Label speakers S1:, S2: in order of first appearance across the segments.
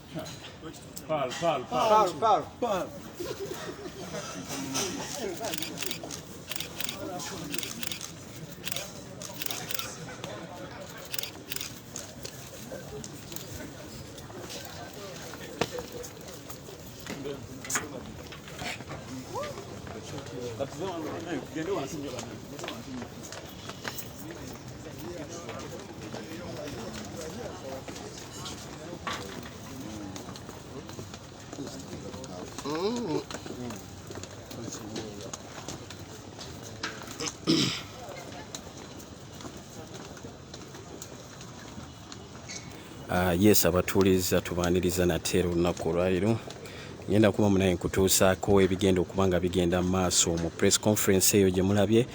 S1: Pal.
S2: Yes, abatuuliza tubaaniriza nate olunaku olwaliro ngenda kuba munaye nkutuusaako ebigenda okuba nga bigenda mu maaso mu press conference eyo gye mulabye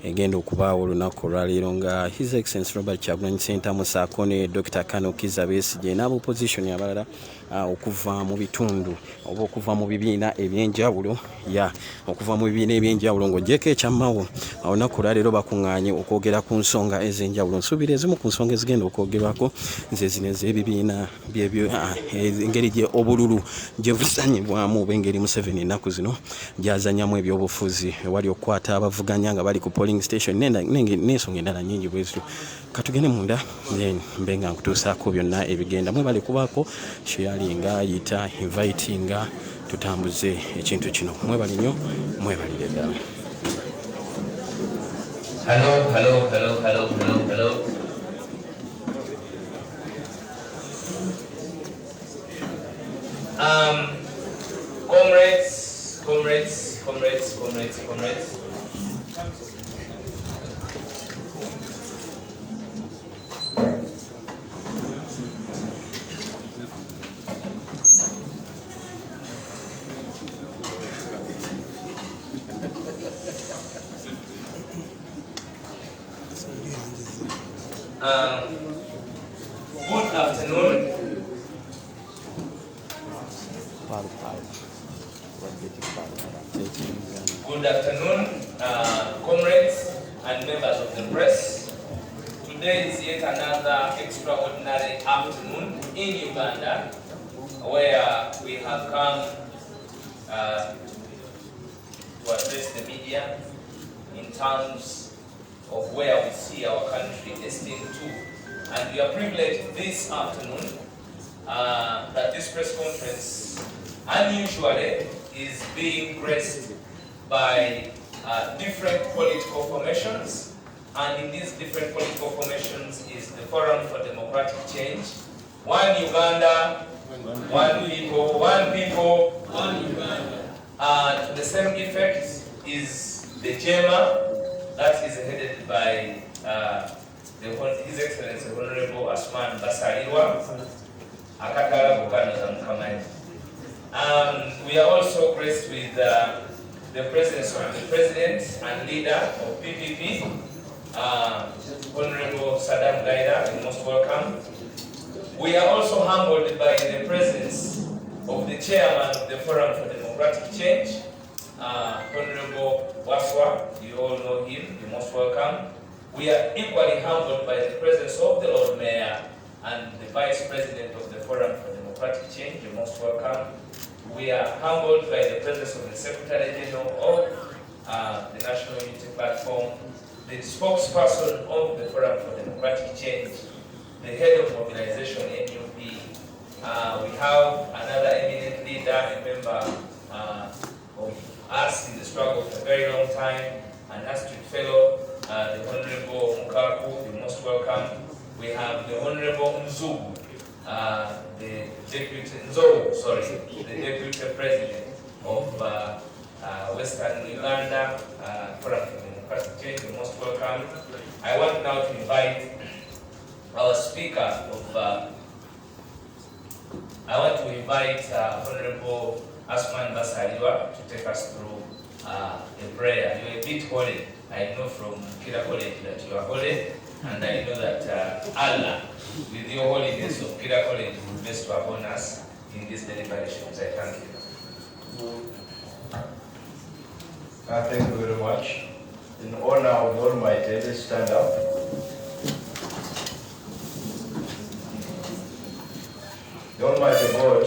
S2: egenda okubaawo olunaku olwaliro nga His Excellency Robert Kyagulanyi Ssentamu ssaako ne Dr. Kano Kizza Besigye n'abopposition abalala okuva mu bitundu oba okuva mu bibiina ebyenjawulo okuva mu bibiina ebyenjawulo ng'ogyeko ekyammawo olunaku olwaliro bakuŋŋaanye okwogera ku nsonga ez'enjawulo. Nsuubira ezimu ku nsonga ezigenda okwogerwako nze zino ez'ebibiina engeri gye obululu gye busanyibwamu oba engeri Museveni ennaku zino gy'azannyamu ebyobufuzi ewali okukwata abavuganya nga bali ku polling station n'ensonga endala nnyingi bwe zityo. Katugende munda mbe nga nkutuusaako byonna ebigenda mwebale kubaako sharinga yita invitinga tutambuze ekintu kino mwebale nnyo mwebalire ddala.
S3: Hello. Comrades. Good afternoon. Good afternoon, comrades and members of the press. Today is yet another extraordinary afternoon in Uganda where we have come to address the media in terms of where we see our country destined to. And we are privileged this afternoon that this press conference unusually is being graced by different political formations, and in these different political formations is the Forum for Democratic Change. One Uganda, one people, one Uganda. To the same effect is the JEMA, that is headed by His Excellency Honorable Asman Basalirwa, Akatala Bukano Zamkamai. We are also graced with the presence of the President and leader of PPP, Honorable Saddam Gaida, you're most welcome. We are also humbled by the presence of the Chairman of the Forum for Democratic Change, Honorable Waswa, you all know him, you're most welcome. We are equally humbled by the presence of the Lord Mayor and the Vice President of the Forum for Democratic Change, you're most welcome. We are humbled by the presence of the Secretary General of the National Unity Platform, the spokesperson of the Forum for Democratic Change, the head of mobilization, NUP. We have another eminent leader, a member of us in the struggle for a very long time, an astute fellow, the Honorable Mukaku, you're most welcome. We have the Honorable Nzugu, the Deputy President of Western Uganda, Forum for Democratic Change, you're most welcome. I want now to invite our speaker Honorable Asman Basalirwa to take us through a prayer. You're a bit holy. I know from Kira College that you are holy, and I know that Allah, with your holiness of Kira College, will best upon us in these deliberations. I thank you.
S4: Thank you very much. In honor of the Almighty, let's stand up. The Almighty God,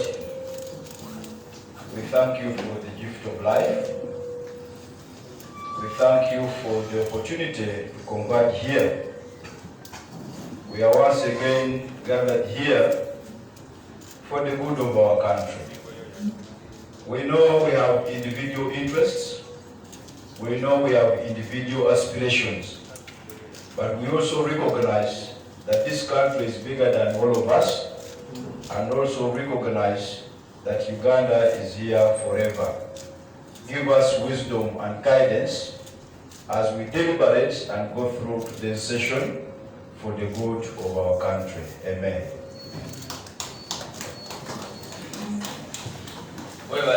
S4: we thank you for the gift of life. We thank you for the opportunity to converge here. We are once again gathered here for the good of our country. We know we have individual interests. We know we have individual aspirations. But we also recognize that this country is bigger than all of us, and also recognize that Uganda is here forever. Give us wisdom and guidance as we deliberate and go through today's session for the good of our country. Amen.
S3: Because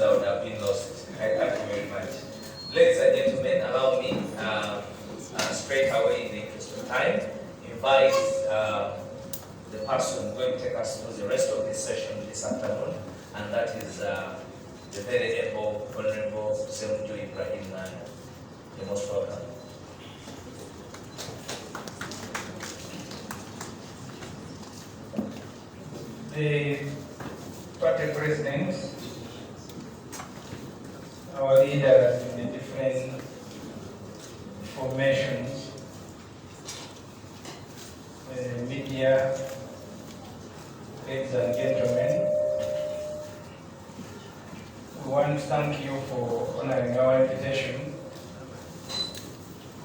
S3: I would have been lost. Thank you very much. Ladies and gentlemen, allow me straight away in the interest of time, invite the person going to take us through the rest of this session this afternoon, and that is the very able Honorable Museveni Ibrahim. You're most welcome.
S5: The party presidents, our leaders in the different formations, media, ladies and gentlemen, we want to thank you for honoring our invitation.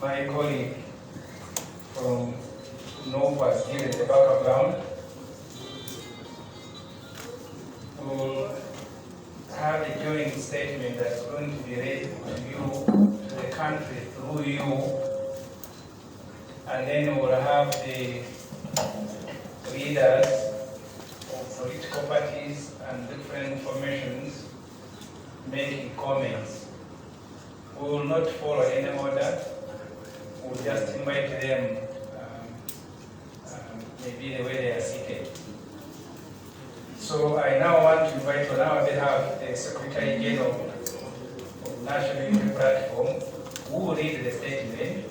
S5: My colleague from North has given the background. We will have a joint statement that's going to be read to you, to the country, through you, and then we will have the leaders of political parties and different formations making comments. We will not follow any order. We will just invite them maybe the way they are seated. So I now want to invite on our behalf the Secretary General of National Unity Platform, who will read the statement.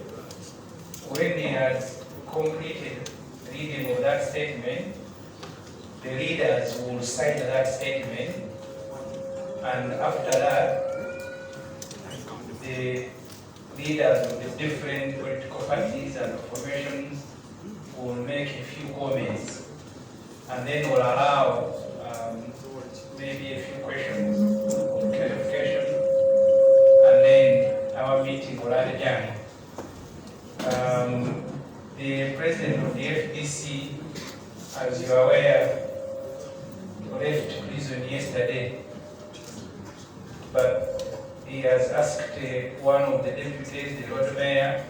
S5: When he has completed reading of that statement, the leaders will sign that statement, and after that, the leaders of the different political parties and formations will make a few comments, and then we'll allow maybe a few questions, clarification, and then our meeting will adjourn. The president of the FDC, as you are aware, left prison yesterday, but he has asked one of the deputies, the Lord Mayor,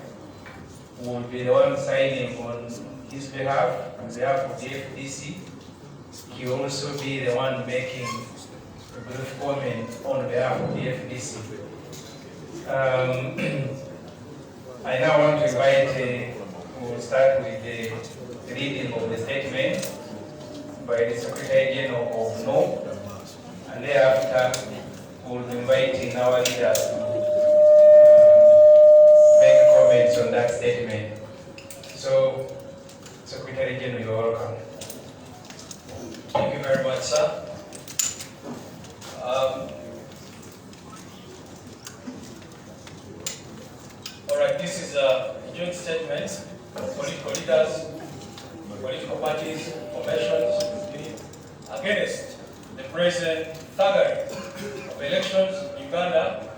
S5: who will be the one signing on his behalf, on behalf of the FDC. He will also be the one making a brief comment on behalf of the FDC. I now want to invite, we'll start with the reading of the statement by the Secretary General of NO, and thereafter we'll be inviting our leaders to make comments on that statement. So, Secretary General, you're welcome.
S3: Thank you very much, sir. All right, this is a joint statement of political leaders, political parties, formations against the present thuggery of elections in Uganda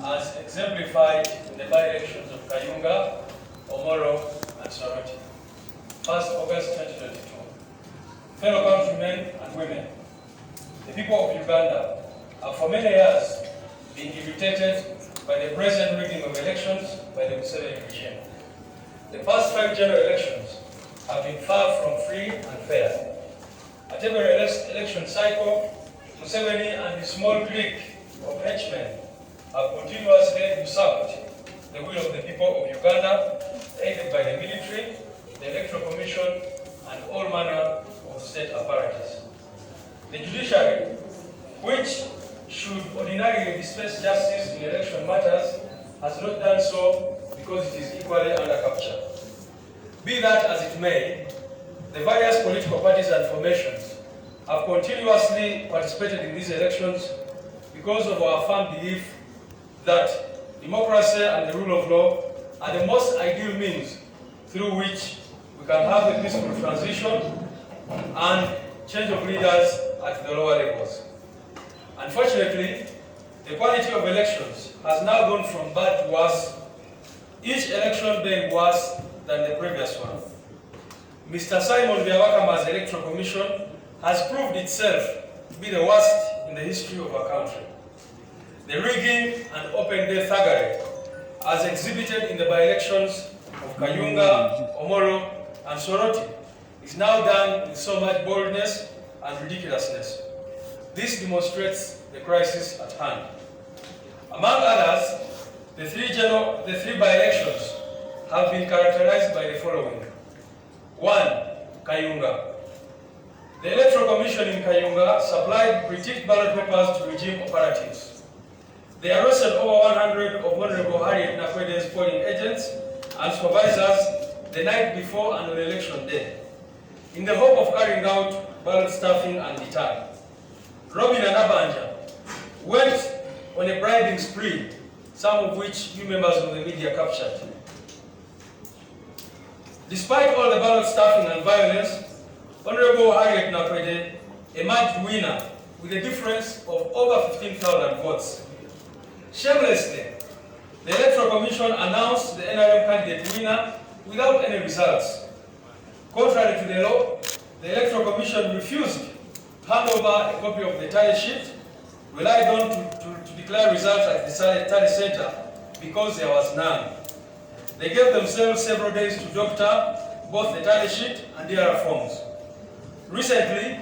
S3: as exemplified in the by-elections of Kayunga, Omoro, and Soroti. 1st August 2022. Fellow countrymen and women, the people of Uganda have for many years been irritated by the present rigging of elections by the Museveni regime. The past 5 general elections have been far from free and fair. At every election cycle, Museveni and his small clique of henchmen have continuously usurped the will of the people of Uganda, aided by the military, the Electoral Commission, and all manner of state apparatus. The judiciary, which should ordinarily dispense justice in election matters, has not done so because it is equally under capture. Be that as it may,
S6: the various political parties and formations have continuously participated in these elections because of our firm belief that democracy and the rule of law are the most ideal means through which we can have a peaceful transition and change of leaders at the lower levels. Unfortunately, the quality of elections has now gone from bad to worse, each election being worse than the previous one. Mr. Simon Byabakama's Electoral Commission has proved itself to be the worst in the history of our country. The rigging and open-day thuggery, as exhibited in the by-elections of Kayunga, Omoro, and Soroti, is now done with so much boldness and ridiculousness. This demonstrates the crisis at hand. Among others, the three by-elections have been characterized by the following. 1. Kayunga. The Electoral Commission in Kayunga supplied pre-ticked ballot papers to regime operatives. They arrested over 100 of Honorable Harriet Nakwede's polling agents and supervisors the night before and on election day, in the hope of carrying out ballot stuffing and deterring. Robin and Abanja went on a bribing spree, some of which you members of the media captured. Despite all the ballot stuffing and violence, Honorable Harriet Nakwede emerged winner with a difference of over 15,000 votes. Shamelessly, the Electoral Commission announced the NRM candidate winner without any results. Contrary to the law, the Electoral Commission refused to hand over a copy of the tally sheet, relied on to declare results at the tally center because there was none. They gave themselves several days to doctor both the tally sheet and their forms. Recently,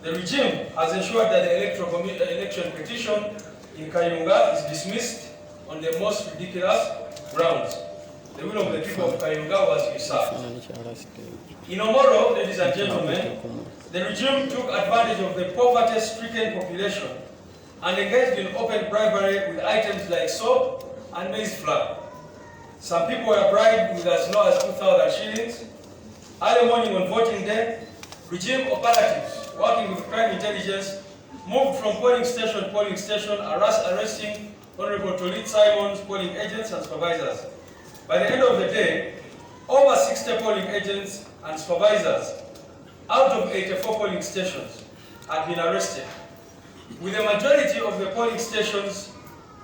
S6: the regime has ensured that the election petition in Kayunga is dismissed on the most ridiculous grounds. The will of the people of Kayunga was usurped. In Omoro, ladies and gentlemen, the regime took advantage of the poverty-stricken population and engaged in open bribery with items like soap and maize flour. Some people were bribed with as low as 2,000 shillings. Early morning on voting day, regime operatives working with crime intelligence moved from polling station to polling station, arresting Honorable Tolit Simon's polling agents and supervisors. By the end of the day, over 60 polling agents and supervisors out of 84 polling stations had been arrested, with the majority of the polling stations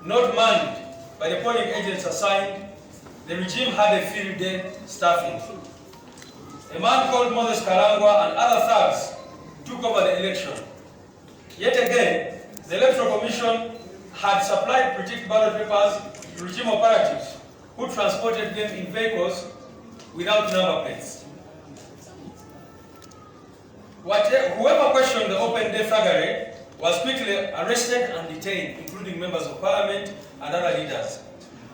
S6: not manned by the polling agents assigned. The regime had a field day staffing. A man called Moses Kalangwa and other thugs took over the election. Yet again, the Electoral Commission had supplied pre-ticked ballot papers to regime operatives who transported them in vehicles without number plates. Whoever questioned the open day thuggery was quickly arrested and detained, including members of parliament and other leaders.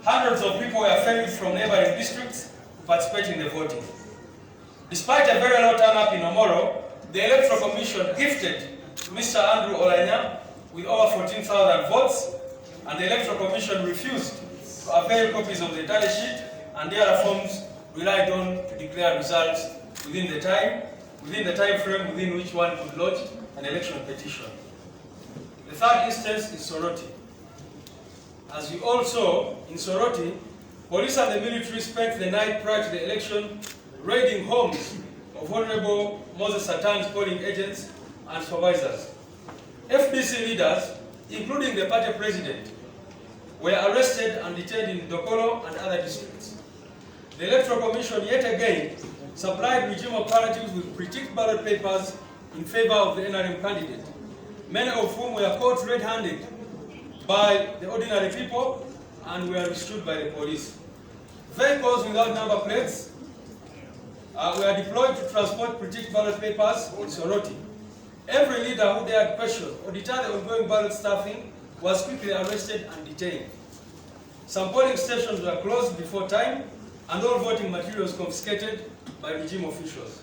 S6: Hundreds of people were ferried from neighboring districts to participate in the voting. Despite a very low turnout in Omoro, the Electoral Commission gifted to Mr. Andrew Olanya with over 14,000 votes, and the Electoral Commission refused to avail copies of the tally sheet and their forms relied on to declare results within the time frame within which one could lodge an election petition. The third instance is Soroti. As we all saw, in Soroti, police and the military spent the night prior to the election raiding homes of Honorable Moses Satan's polling agents and supervisors. FDC leaders, including the party president, were arrested and detained in Dokolo and other districts. The Electoral Commission yet again supplied regime operatives with pre-ticked ballot papers in favor of the NRM candidate, many of whom were caught red-handed by the ordinary people and were restrained by the police. Vehicles without number plates were deployed to transport pre-ticked ballot papers in Soroti. Every leader who dared question or deter the ongoing ballot stuffing was quickly arrested and detained. Some polling stations were closed before time and all voting materials confiscated by regime officials.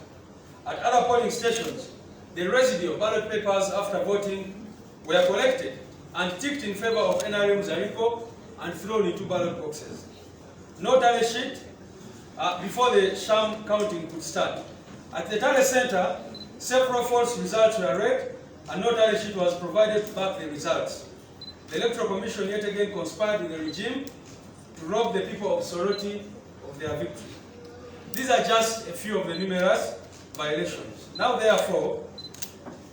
S6: At other polling stations, the residue of ballot papers after voting were collected and ticked in favor of NRM Zariko and thrown into ballot boxes. No tally sheet before the sham counting could start. At the Tally Center, several false results were read and no tally sheet was provided to back the results. The Electoral Commission yet again conspired with the regime to rob the people of Soroti of their victory. These are just a few of the numerous violations. Now therefore,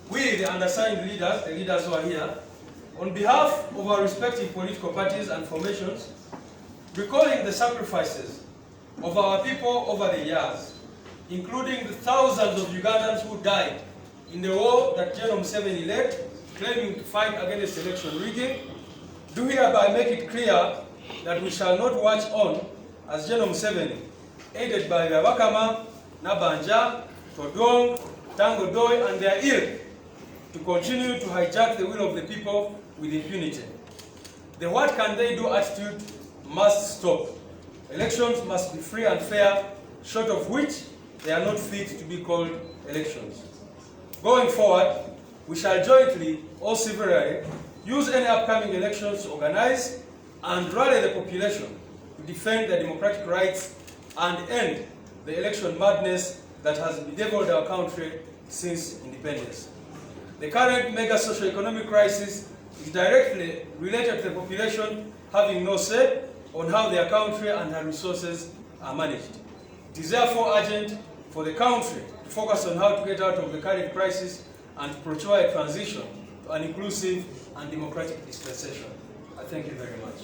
S6: we, the undersigned leaders, the leaders who are here, on behalf of our respective political parties and formations, recalling the sacrifices of our people over the years, including the thousands of Ugandans who died in the war that General Museveni led, claiming to fight against election rigging, do hereby make it clear that we shall not watch on as General Museveni, aided by Bakama, Nabanja, Todong, Tango Doi, and their ilk, to continue to hijack the will of the people with impunity. The what can they do attitude must stop. Elections must be free and fair, short of which they are not fit to be called elections. Going forward, we shall jointly or severally use any upcoming elections to organize and rally the population to defend their democratic rights and end the election madness that has bedeviled our country since independence. The current mega socio-economic crisis is directly related to the population having no say on how their country and her resources are managed. It is therefore urgent for the country to focus on how to get out of the current crisis and to procure a transition to an inclusive and democratic dispensation. I thank you very much.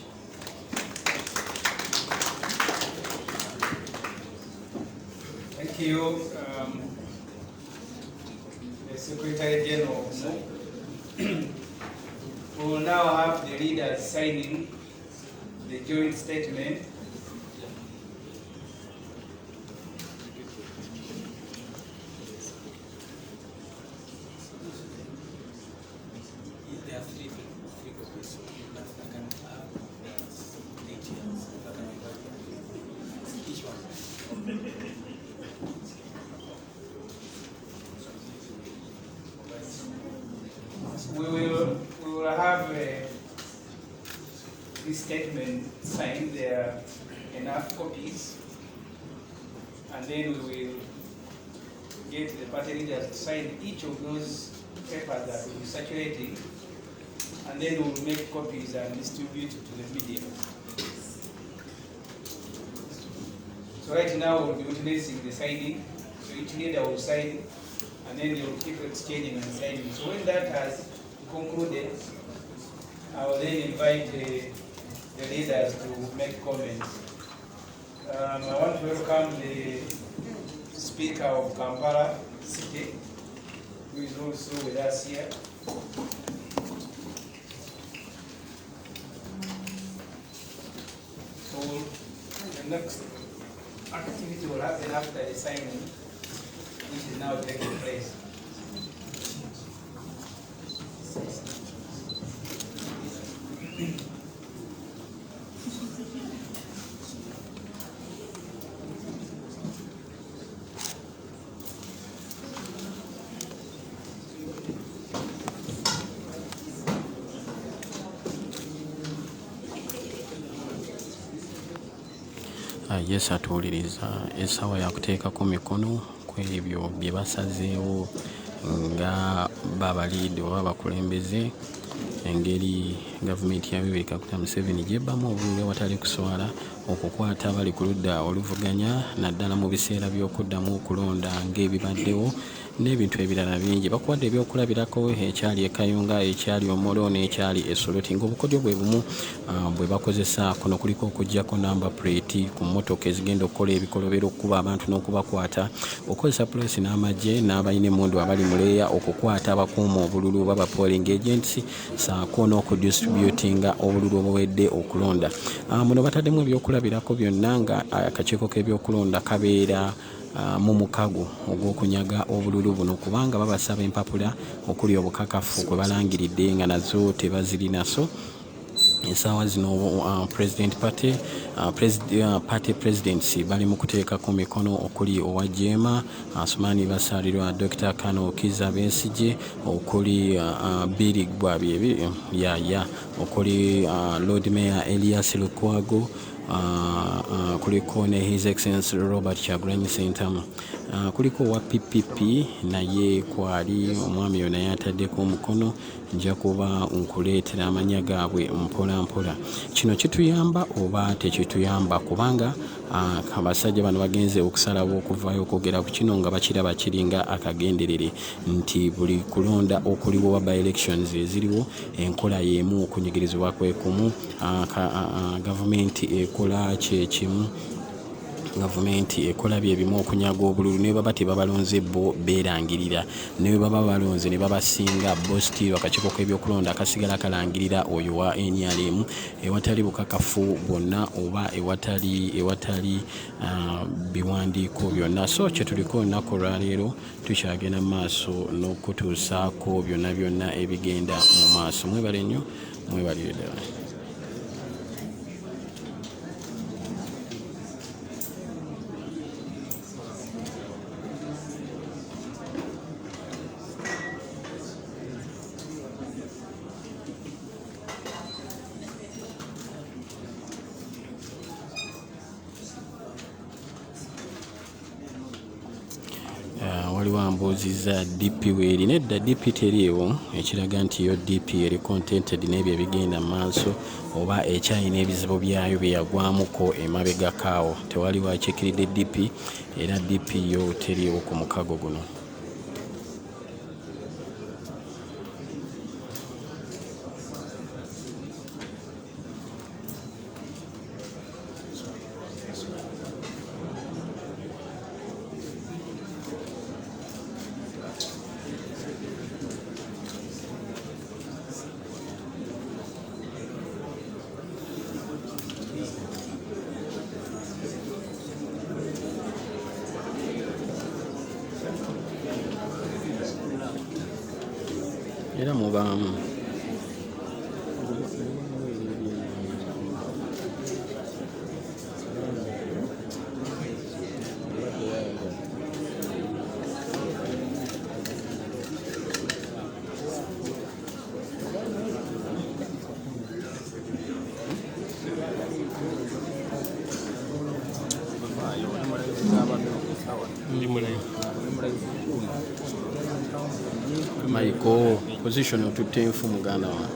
S5: Thank you, the Secretary General. We will now have the leaders signing the joint statement.
S6: There are three copies. I can have 8 years. Each one.
S5: We will have this statement signed. There are enough copies, and then we will get the party leaders to sign each of those papers that will be circulating, and then we will make copies and distribute to the media. So right now we'll be witnessing the signing. So each leader will sign, and then they will keep exchanging and signing. So when that has concluded, I will then invite the leaders to make comments. I want to welcome the Speaker of Kampala City, who is also with us here. So the next activity will happen after the signing, which is now taking place.
S2: Yes, atuuliriza essaawa yakuteekako mikono ku ebyo bye basazeewo nga babaliidi oba bakulembeze engeri gavumenti ya Yoweri Kaguta Museveni gyebbamu obululu awatali kuswala okukwata abali ku ludda oluvuganya naddala mu biseera by'okuddamu okulonda ng'ebibaddewo n'ebintu ebirala bingi. Bakuwadde ebyokulabirako ekyali e Kayunga, ekyali Omolo n'ekyali e Soroti, ng'obukodyo bwe bumu bwe bakozesa. Kuno kuliko okuggyako namba plate ku mmotoka ezigenda okukola ebikolobero, okukuba abantu n'okubakwata, okozesa poliisi n'amagye n'abalina emmundu abali mu leeya okukwata abakuuma obululu baba polling agents, saako n'okudistributinga obululu obuwedde okulonda. Muno bataddemu ebyokulabirako byonna nga akakiiko k'ebyokulonda kabeera mu mukago ogw'okunyaga obululu buno, kubanga babasaba empapula okuli obukakafu kwe balangiridde nga nazo tebazirinaso. Ensaawa zino party presidents bali mu kuteekako mikono okuli owa Jema Asumani basalirwa Dr. Kano Kiza Besigye, okuli Birig Bwabi okuli Lord Mayor Elias Lukwago, kuliko ne His Excellency Robert Kyagulanyi Ssentamu, kuliko wa PPP naye kwali omwami oyo naye ataddeko omukono. Nja kuba nkuleetera amanya gaabwe mpola mpola. Kino kituyamba oba tekituyamba? Kubanga abasajja bano bagenze okusalawo okuvaayo okwogera ku kino nga bakiraba kiringa akagenderere nti buli kulonda okuliwo wa by elections eziriwo enkola y'emu, okunyigirizibwa kwekumu, gavumenti ekola kyekimu, gavumenti ekola byebimu okunyaga obululu. Ne baba tebabalonze bo beerangirira, ne baba balonze ne babasinga bo still akakiiko k'ebyokulonda akasigala kalangirira oyo wa NRM ewatali bukakafu bwonna oba ewatali biwandiiko byonna. So kye tuliko olunaku olwaleero tukyagenda mu maaso n'okutuusaako byonna byonna ebigenda mu maaso. Mwebale nnyo, mwebalire ddala. Waliwo ambuuziza DP weeri. Nedda DP teriiwo, ekiraga nti yo DP eri contented n'ebyo ebigenda mu maaso oba ekyalina ebizibu byayo bye yagwamuko emabega kaawo. Tewaliwo akiikiridde DP era DP yo teriiwo ku mukago guno. Era mubaamu Maiko position otutte enfu muganda wa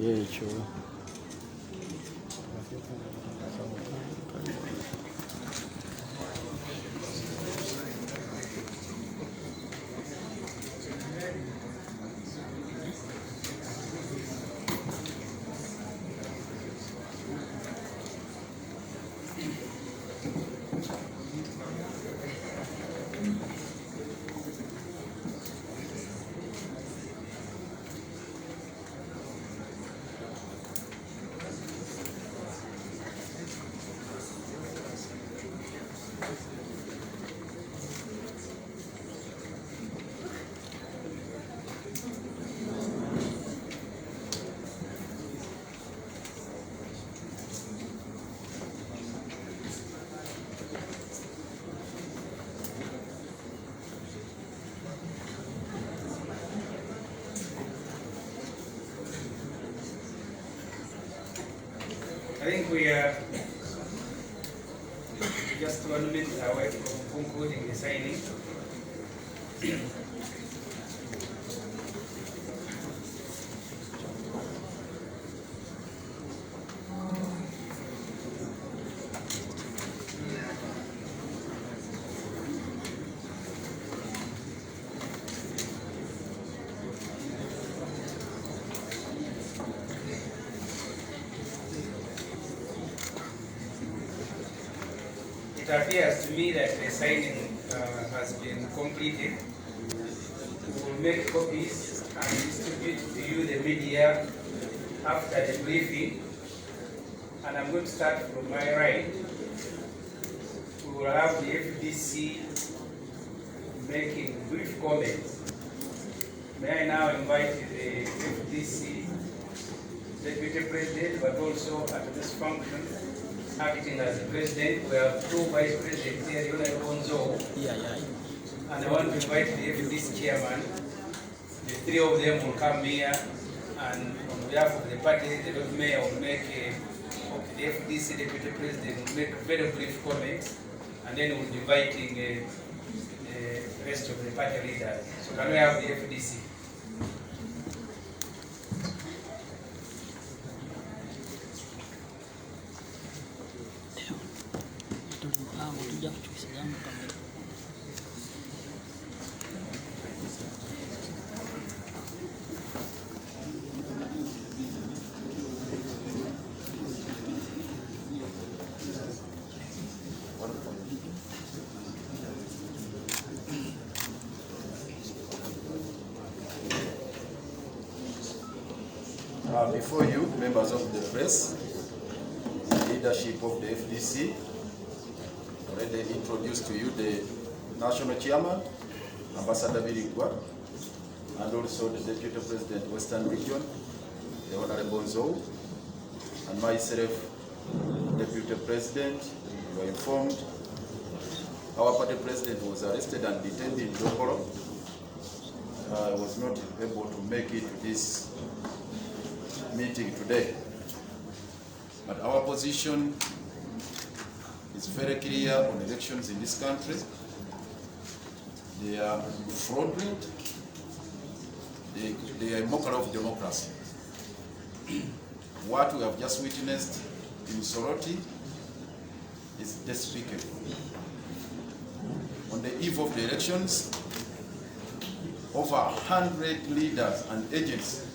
S2: ekyo.
S5: I think we are just 1 minute away from concluding the signing. It appears to me that the signing has been completed. We will make copies and distribute to you, the media, after the briefing. And I'm going to start from my right. We will have the FDC making brief comments. May I now invite the FDC Deputy President, but also at this function, acting as the President. We have two Vice Presidents here, the Honorable Nzo. And I want to invite the FDC Chairman. The three of them will come here, and on behalf of the party, the Lord Mayor will make the FDC Deputy President will make very brief comments, and then we'll be inviting the rest of the party leaders. So can we have the FDC?
S4: Before you, members of the press, the leadership of the FDC, already introduced to you the National Chairman, Ambassador Birigwa, and also the Deputy President, Western Region, the Honorable Nzo, and myself, Deputy President. You were informed our party president was arrested and detained in Dokoro. I was not able to make it to this meeting today. But our position is very clear on elections in this country. They are fraudulent. They are a mockery of democracy. What we have just witnessed in Soroti is despicable. On the eve of the elections, over 100 leaders and agents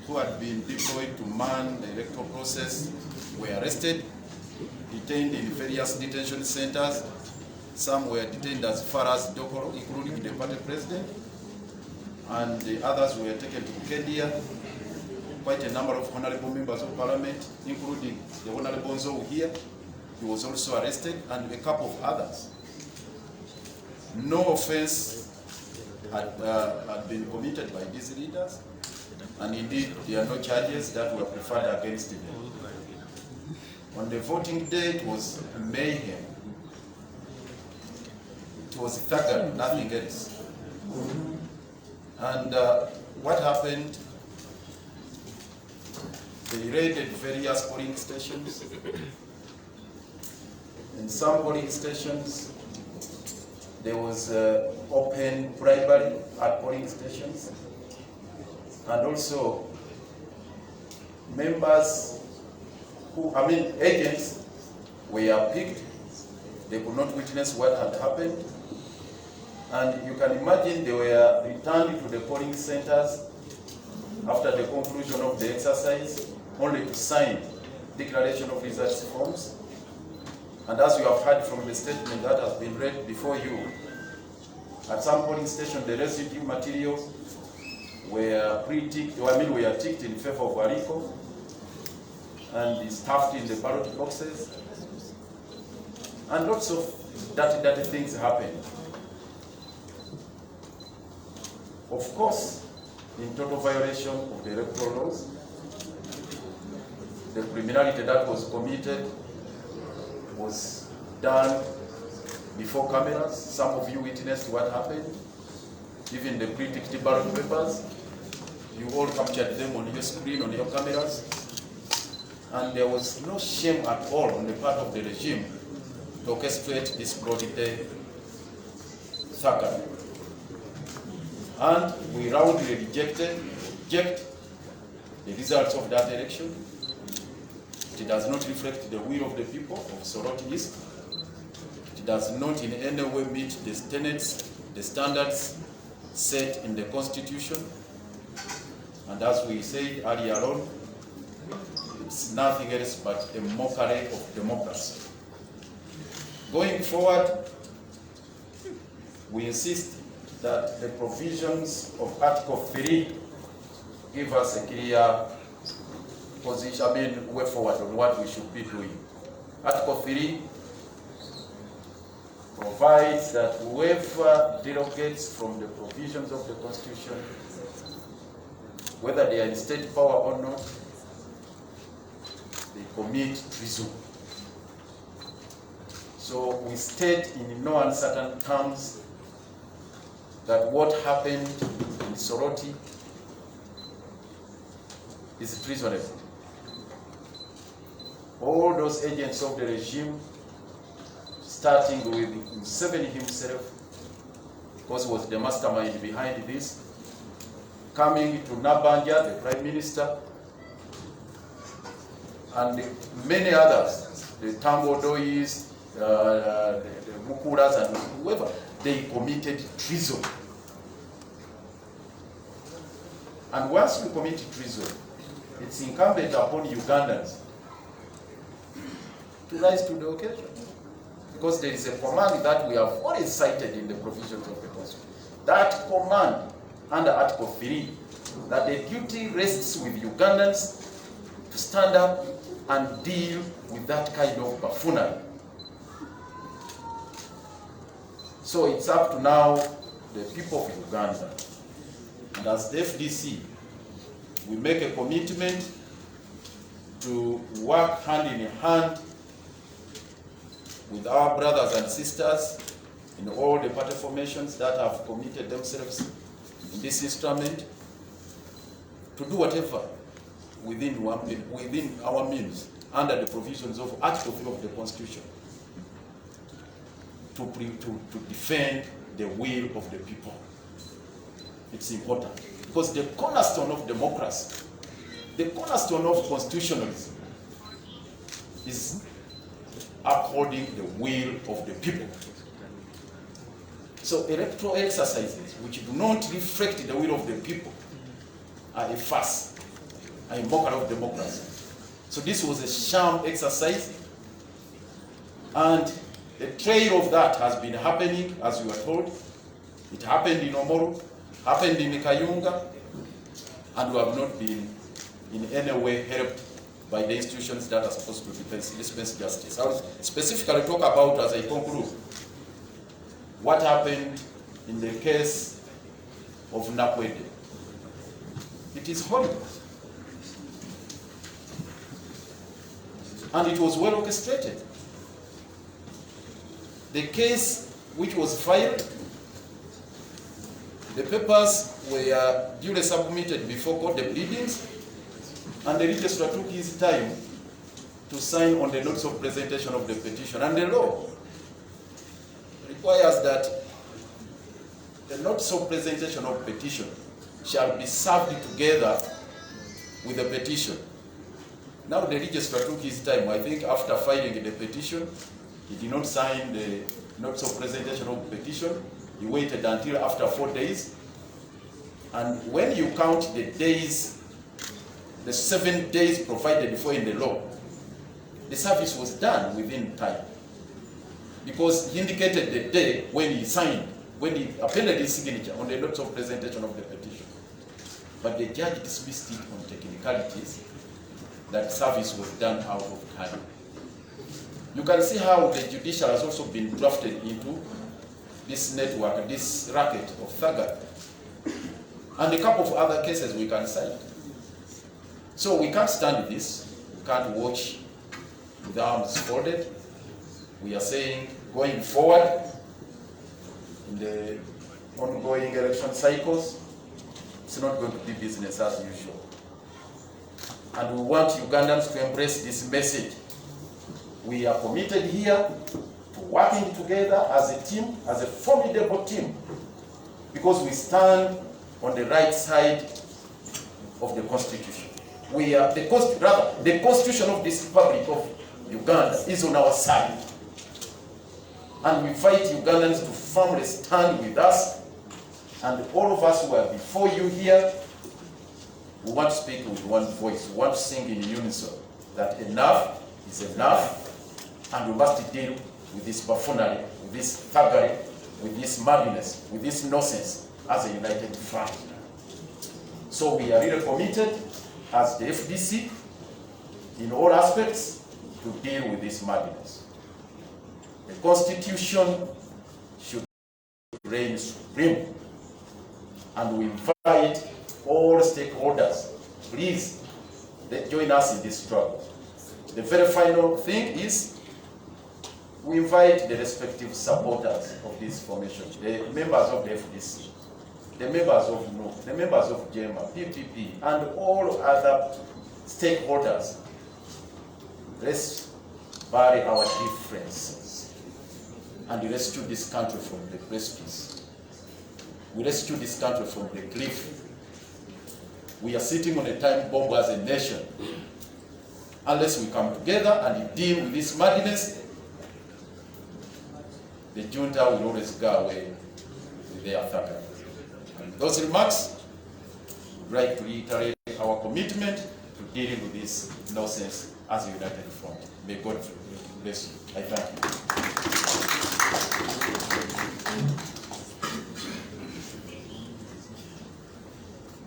S4: who had been deployed to man the electoral process were arrested, detained in various detention centers. Some were detained as far as Dokoro, including the party president, and the others were taken to Kendia. Quite a number of honorable members of parliament, including the Honorable Nzo here, he was also arrested, and a couple of others. No offense had been committed by these leaders, and indeed there are no charges that were preferred against them. On the voting day, it was mayhem. It was thuggery, nothing else. And what happened? They raided various polling stations. In some polling stations, there was open bribery at polling stations. And also, members agents were picked. They could not witness what had happened. And you can imagine they were returned to the polling centers after the conclusion of the exercise, only to sign declaration of results forms. And as you have heard from the statement that has been read before you, at some polling station, the residue materials were were ticked in favor of Wariko and stuffed in the ballot boxes. And lots of dirty things happened. Of course, in total violation of the electoral laws, the criminality that was committed was done before cameras. Some of you witnessed what happened. Even the pre-ticked ballot papers, you all captured them on your screen, on your cameras. And there was no shame at all on the part of the regime to orchestrate this bloody day thuggery. And we roundly reject the results of that election. It does not reflect the will of the people of Soroti East. It does not in any way meet the tenets, the standards set in the Constitution. And as we said earlier on, it's nothing else but a mockery of democracy. Going forward, we insist that the provisions of Article 3 give us a clear position, way forward on what we should be doing. Article 3
S7: provides that whoever derogates from the provisions of the Constitution, whether they are in state power or not, they commit treason. So we state in no uncertain terms that what happened in Soroti is treasonable. All those agents of the regime, starting with Museveni himself, because he was the mastermind behind this, coming to Nabanja, the Prime Minister, and many others, the Tambo Dois, the Mukuras, and whoever, they committed treason. And once you commit treason, it's incumbent upon Ugandans to rise to the occasion. Because there is a command that we have always cited in the provisions of the Constitution. That command under Article 3, that the duty rests with Ugandans to stand up and deal with that kind of buffoonery. So it's up to now the people of Uganda. And as the FDC, we make a commitment to work hand in hand with our brothers and sisters in all the party formations that have committed themselves in this instrument to do whatever within our means under the provisions of Article 3 of the Constitution to defend the will of the people. It's important because the cornerstone of democracy, the cornerstone of constitutionalism is upholding the will of the people. So electoral exercises which do not reflect the will of the people are a farce, are a mockery of democracy. So this was a sham exercise, and the trail of that has been happening, as you are told. It happened in Omoro, happened in Kayunga, and we have not been in any way helped by the institutions that are supposed to dispense justice. I'll specifically talk about, as I conclude, what happened in the case of Nakwede. It is horrible. And it was well orchestrated. The case which was filed, the papers were duly submitted before court, the pleadings, and the registrar took his time to sign on the notice of presentation of the petition. And the law requires that the notice of presentation of petition shall be served together with the petition. Now the registrar took his time. I think after filing the petition, he did not sign the notice of presentation of petition. He waited until after 4 days. And when you count the days, the 7 days provided for in the law, the service was done within time. Because he indicated the day when he signed, when he appended his signature on the notice of presentation of the petition. But the judge dismissed it on technicalities, that service was done out of time. You can see how the judicial has also been drafted into this network, this racket of thuggery. And a couple of other cases we can cite. So we can't stand this. We can't watch with arms folded. We are saying, going forward in the ongoing election cycles, it's not going to be business as usual. And we want Ugandans to embrace this message. We are committed here to working together as a team, as a formidable team, because we stand on the right side of the Constitution. We are the Constitution of this Republic of Uganda is on our side. And we invite Ugandans to firmly stand with us. And all of us who are before you here, we want to speak with one voice. We want to sing in unison that enough is enough, and we must deal with this buffoonery, with this thuggery, with this madness, with this nonsense as a united front. So we are really committed as the FDC in all aspects to deal with this madness. The Constitution reign supreme. And we invite all stakeholders, please join us in this struggle. The very final thing is we invite the respective supporters of this formation, the members of the FDC, the members of NO, the members of JEMA, PPP, and all other stakeholders. Let's bury our differences and rescue this country from the precipice. We rescue this country from the cliff. We are sitting on a time bomb as a nation. Unless we come together and deal with this madness, the junta will always go away with their thunder. Those remarks, I would like to reiterate our commitment to dealing with this nonsense as a united front. May God bless you. I thank you.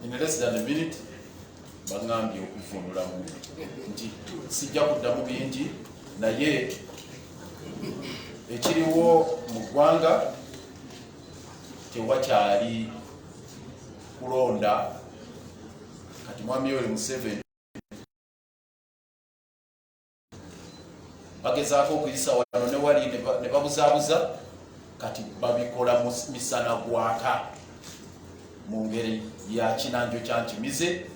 S7: In less than a minute, bangambye okuvunulamu nti sijja kuddamu bingi naye ekiriwo mu ggwanga tewakyali kulonda kati mwami Museveni bagezaako okuyisa wano ne wali ne babuzaabuza kati babikola misana gwaka mu ngeri ya kinanjo kya nkimize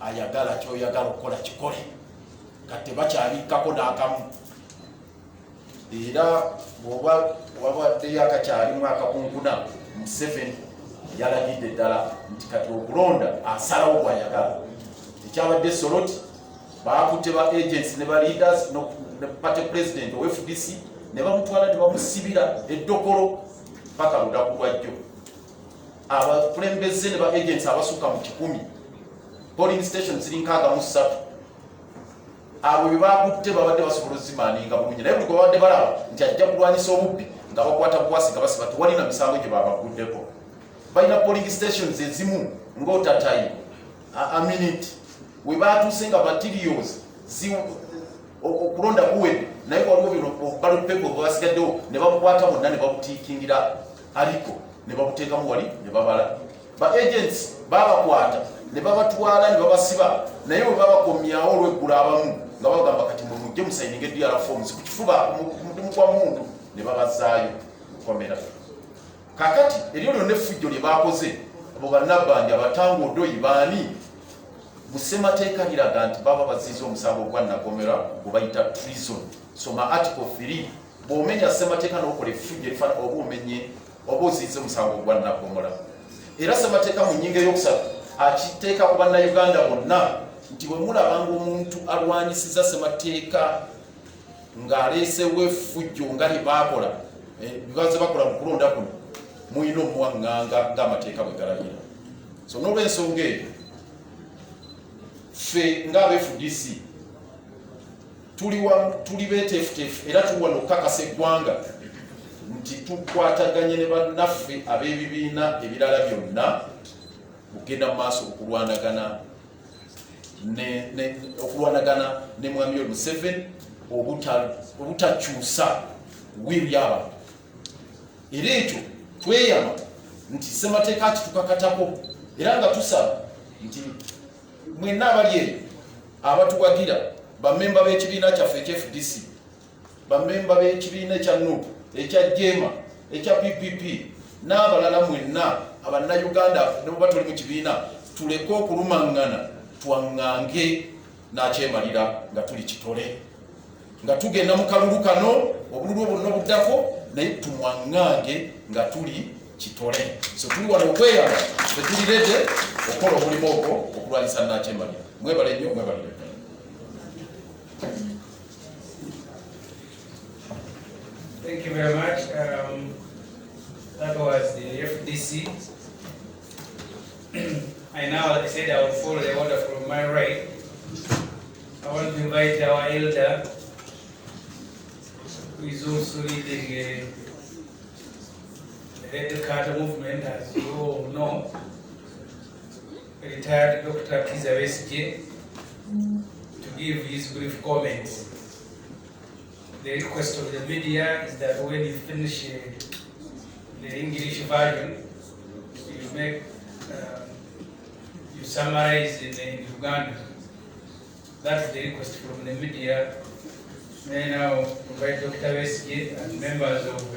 S7: ayagala kyoyagala okukola kikole kati bakyabikkako n'akamu era bw'oba wabaddeyo akakyalimu akakunkuna Museveni yalagidde ddala nti kati okulonda asalawo bw'ayagala ekyabadde Soroti baakutte ba agents ne ba leaders ne party president of FDC ne bamutwala ne bamusibira eddokolo paka ludaku lwajjo abakulembeze ne ba agents abasuka mu 10 polling stations ziri 63 abo bebakutte babadde basobola ozimaaninga bulungi naye buli babadde balaba nti ajja kulwanyisa obubbi nga bakwata bwasi nga basiba tewalina misango gye babaguddeko balina polling stations ezimu ng'otatayi a minute we batuuse nga materials okulonda kuwedde naye waliwo bino ballot paper bwebasigaddewo ne babukwata bonna ne babutiikingira aliko ne babuteekamu wali ne babala ba agents babakwata ne babatwala ne babasiba naye bwe babakomyawo olweggula abamu nga bagamba kati mujje musayininga edr forms ku kifuba mudumu gwa muntu ne babazaayo komera kakati eryo lyonna effujjo lye baakoze abo bannabbanja abatangodoyi baani musemateeka liraga nti baba baziiza omusango gwa Nagomera gwe bayita treason. Soma article 3 bw'omenya ssemateeka n'okola effujjo erifaana oba omenye oba oziiza omusango gwa Nagomera. Era ssemateeka mu nnyingo ey'okusatu akiteeka ku bannayuganda bonna nti bwe mulabanga omuntu alwanyisiza ssemateeka ng'aleesewo effujjo nga lye baakola bibaze bakola mu kulonda kuno muyina omuwaŋŋanga ng'amateeka bwe galagira. So n'olw'ensonga eyo ffe ng'aba FDC tuli beeteefuteefu era tuwano okukakasa eggwanga nti tukwataganye ne bannaffe ab'ebibiina ebirala byonna okugenda mu maaso okulwanagana ne mwami Museveni obutakyusa wiru y'abantu. Era ekyo tweyama nti ssemateeka kitukakatako era nga tusaba nti mwenna abali eyo abatuwagira bamemba b'ekibiina kyaffe ekya FDC, bamemba b'ekibiina ekya NUP, ekya JEMA, ekya PPP n'abalala mwenna abannayuganda ne bwe tuli mu kibiina tuleke okulumaŋŋana twaŋŋange n'akyemalira nga tuli kitole nga tugenda mu kalulu kano obululu bwonna obuddako naye tumwaŋŋange nga tuli kitole. So tuli wano okweyama tetulirete okukola omulimu ogwo okulwanyisa n'akyemalira. Mwebale nnyo, mwebale nnyo.
S5: Thank you very much. That was the FDC. I now, like I said, I will follow the order from my right. I want to invite our elder, who is also leading the Red Card movement, as you all know, retired Dr. Kiza Besije, to give his brief comments. The request of the media is that when you finish the English version, you make, you summarize in Uganda. That's the request from the media. May now provide Dr. Westgate and members of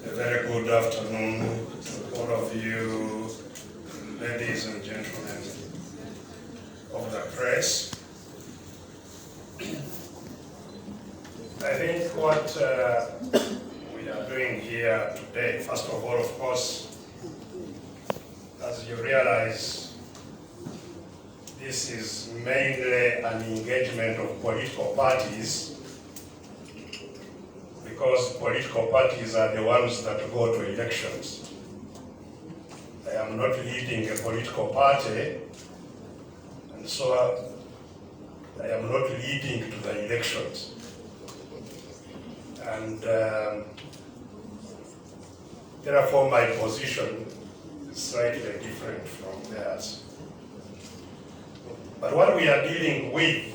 S8: A very good afternoon to all of you, ladies and gentlemen of the press. I think what we are doing here today, first of all, of course, as you realize, this is mainly an engagement of political parties, because political parties are the ones that go to elections. I am not leading a political party, and so I am not leading to the elections. And therefore my position is slightly different from theirs. But what we are dealing with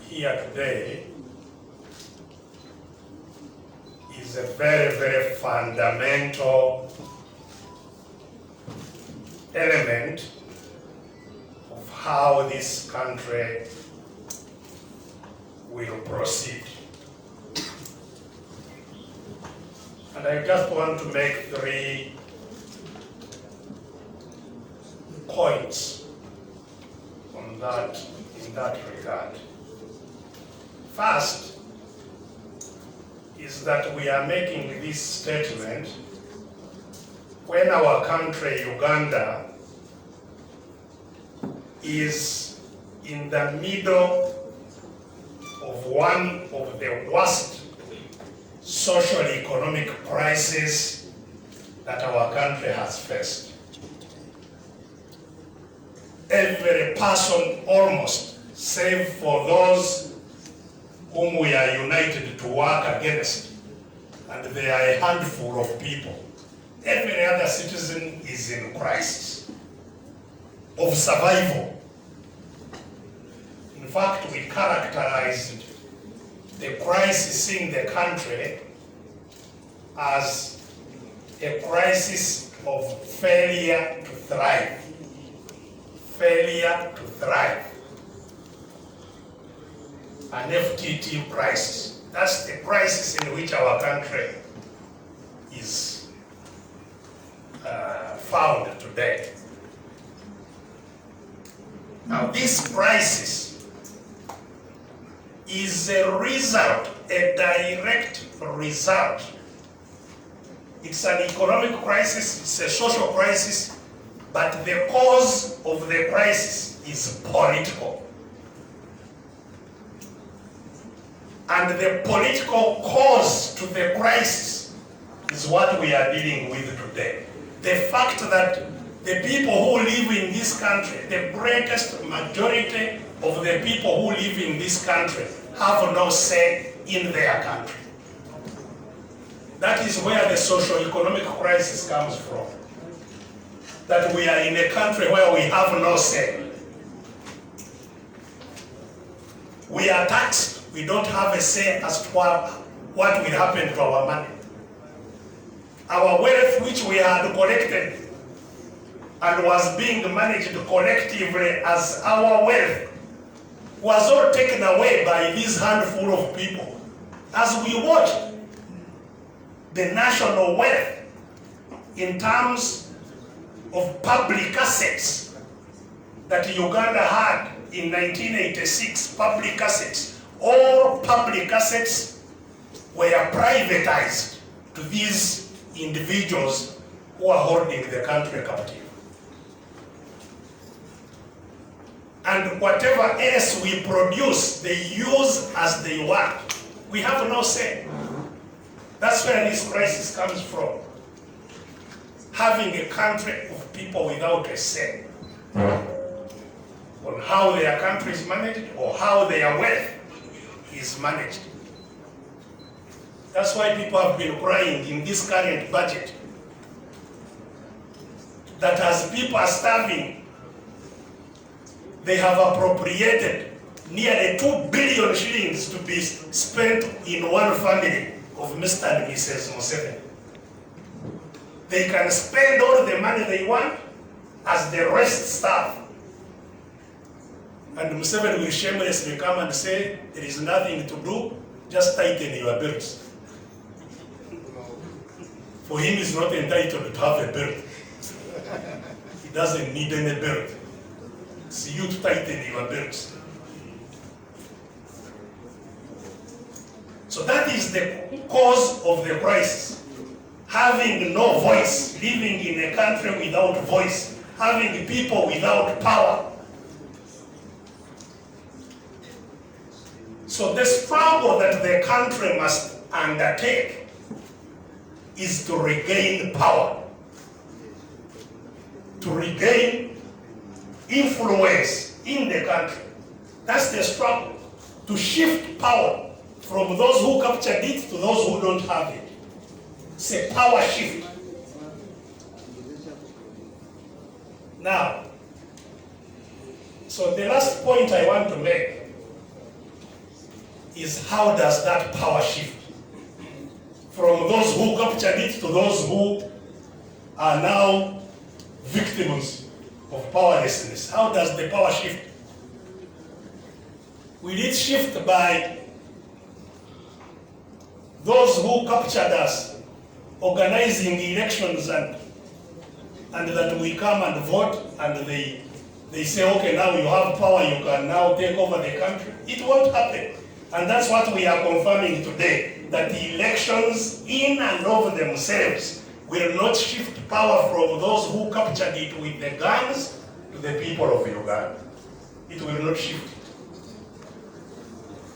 S8: here today is a very, very fundamental element of how this country will proceed. And I just want to make 3 points on that, in that regard. First is that we are making this statement when our country, Uganda, is in the middle of one of the worst social-economic crises that our country has faced. Every person almost, save for those whom we are united to work against, and they are a handful of people, every other citizen is in crisis of survival. In fact, we characterized the crisis in the country as a crisis of failure to thrive. Failure to thrive. An FTT crisis. That's the crisis in which our country is found today. Now, this crisis is a result, a direct result. It's an economic crisis, it's a social crisis, but the cause of the crisis is political. And the political cause to the crisis is what we are dealing with today. The fact that the people who live in this country, the greatest majority of the people who live in this country have no say in their country. That is where the socio-economic crisis comes from. That we are in a country where we have no say. We are taxed, we don't have a say as to what will happen to our money. Our wealth, which we had collected and was being managed collectively as our wealth, was all taken away by this handful of people. As we watch the national wealth in terms of public assets that Uganda had in 1986, public assets, all public assets were privatized to these individuals who are holding the country captive. And whatever else we produce, they use as they want. We have no say. That's where this crisis comes from. Having a country of people without a say on how their country is managed or how their wealth is managed. That's why people have been crying in this current budget that as people are starving, they have appropriated nearly 2 billion shillings to be spent in one family of Mr. and Mrs. Museveni. They can spend all the money they want as the rest starve. And Museveni will shamelessly come and say, there is nothing to do, just tighten your belts. For him, he's not entitled to have a belt. He doesn't need any belt. It's you to tighten your belts. So that is the cause of the crisis. Having no voice, living in a country without voice, having people without power. So the struggle that the country must undertake is to regain power, to regain influence in the country. That's the struggle, to shift power from those who captured it to those who don't have it. It's a power shift. Now, so the last point I want to make is how does that power shift from those who captured it to those who are now victims of powerlessness? How does the power shift? Will it shift by those who captured us organizing elections and that we come and vote and they say, okay, now you have power, you can now take over the country? It won't happen. And that's what we are confirming today, that the elections in and of themselves will not shift power from those who captured it with the guns to the people of Uganda. It will not shift.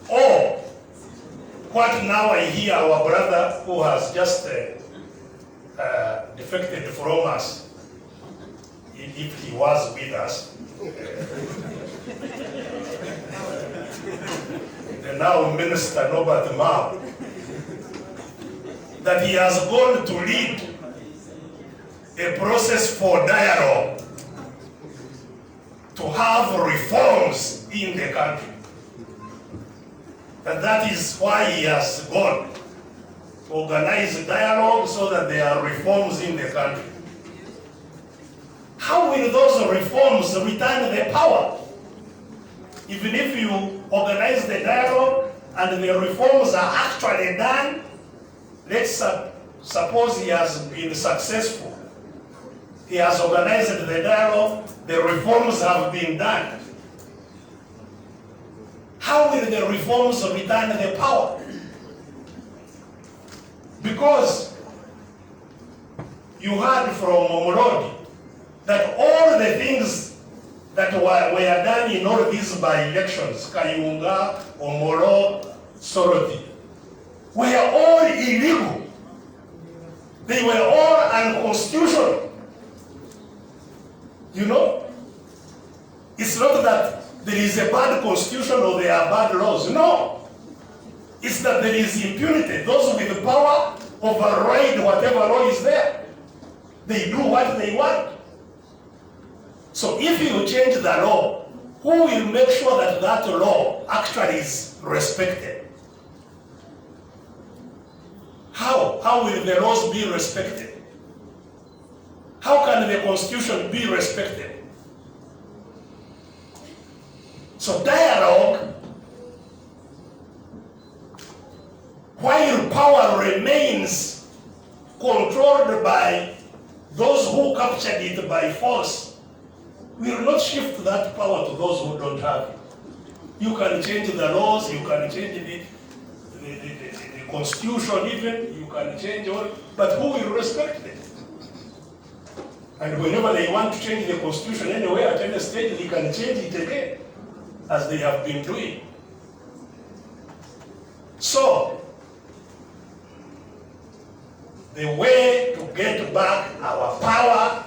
S8: Or, what now I hear our brother who has just defected from us, if he was with us, the now Minister Norbert Mao, that he has gone to lead a process for dialogue to have reforms in the country. And that is why he has gone to organize a dialogue so that there are reforms in the country. How will those reforms return the power? Even if you organize the dialogue and the reforms are actually done, let's suppose he has been successful. He has organized the dialogue, the reforms have been done. How will the reforms return the power? Because you heard from Omolodi that all the things that were done in all these by-elections, Kayunga, Omoro, Soroti, were all illegal. They were all unconstitutional. You know? It's not that there is a bad constitution or there are bad laws. No. It's that there is impunity. Those with the power override whatever law is there. They do what they want. So if you change the law, who will make sure that that law actually is respected? How will the laws be respected? How can the Constitution be respected? So dialogue, while power remains controlled by those who captured it by force, will not shift that power to those who don't have it. You can change the laws, you can change the constitution even, you can change all, but who will respect it? And whenever they want to change the constitution anywhere at any stage, they can change it again, as they have been doing. So, the way to get back our power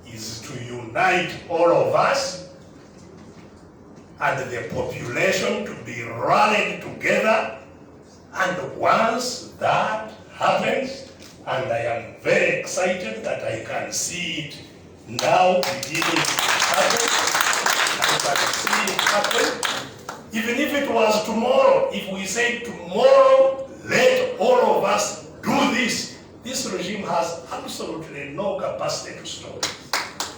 S8: is to unite. unite all of us and the population to be rallied together. And once that happens, and I am very excited that I can see it now beginning to happen, I can see it happen. Even if it was tomorrow, if we say tomorrow, let all of us do this, this regime has absolutely no capacity to stop it.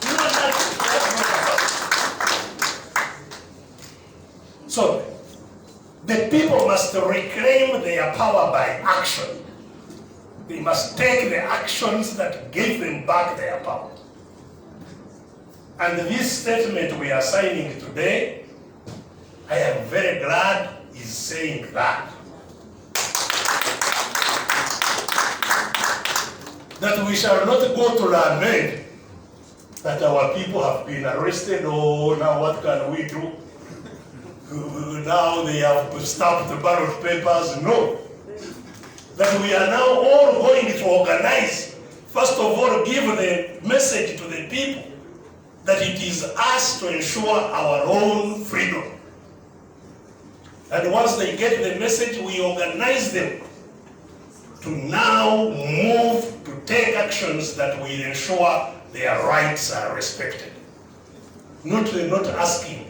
S8: That's no capacity. So, the people must reclaim their power by action. They must take the actions that gave them back their power. And this statement we are signing today, I am very glad is saying that. That we shall not go to lament that our people have been arrested. Oh, now what can we do? Now they have stamped the ballot papers. No. That we are now all going to organize. First of all, give the message to the people that it is us to ensure our own freedom. And once they get the message, we organize them to now move to take actions that will ensure their rights are respected. Not asking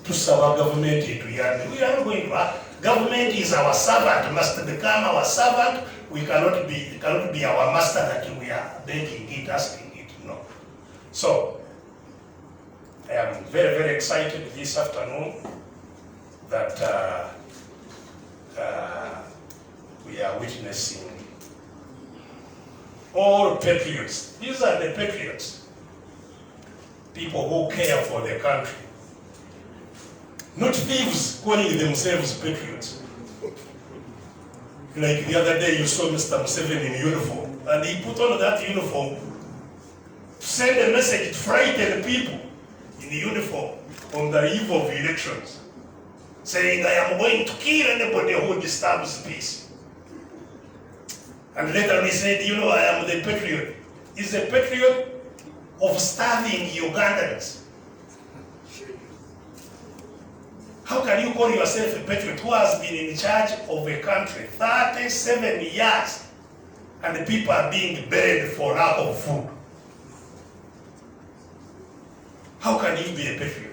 S8: to serve our government. We are not going to. Government is our servant, must become our servant. We cannot be our master that we are begging it, asking it. No. So I am very, very excited this afternoon that we are witnessing all patriots. These are the patriots, people who care for the country. Not thieves calling themselves patriots. Like the other day you saw Mr. Museveni in uniform, and he put on that uniform to send a message to frighten people in the uniform on the eve of elections, saying, I am going to kill anybody who disturbs peace. And later he said, you know, I am the patriot. He's a patriot of starving Ugandans. How can you call yourself a patriot who has been in charge of a country 37 years and the people are being buried for lack of food? How can you be a patriot?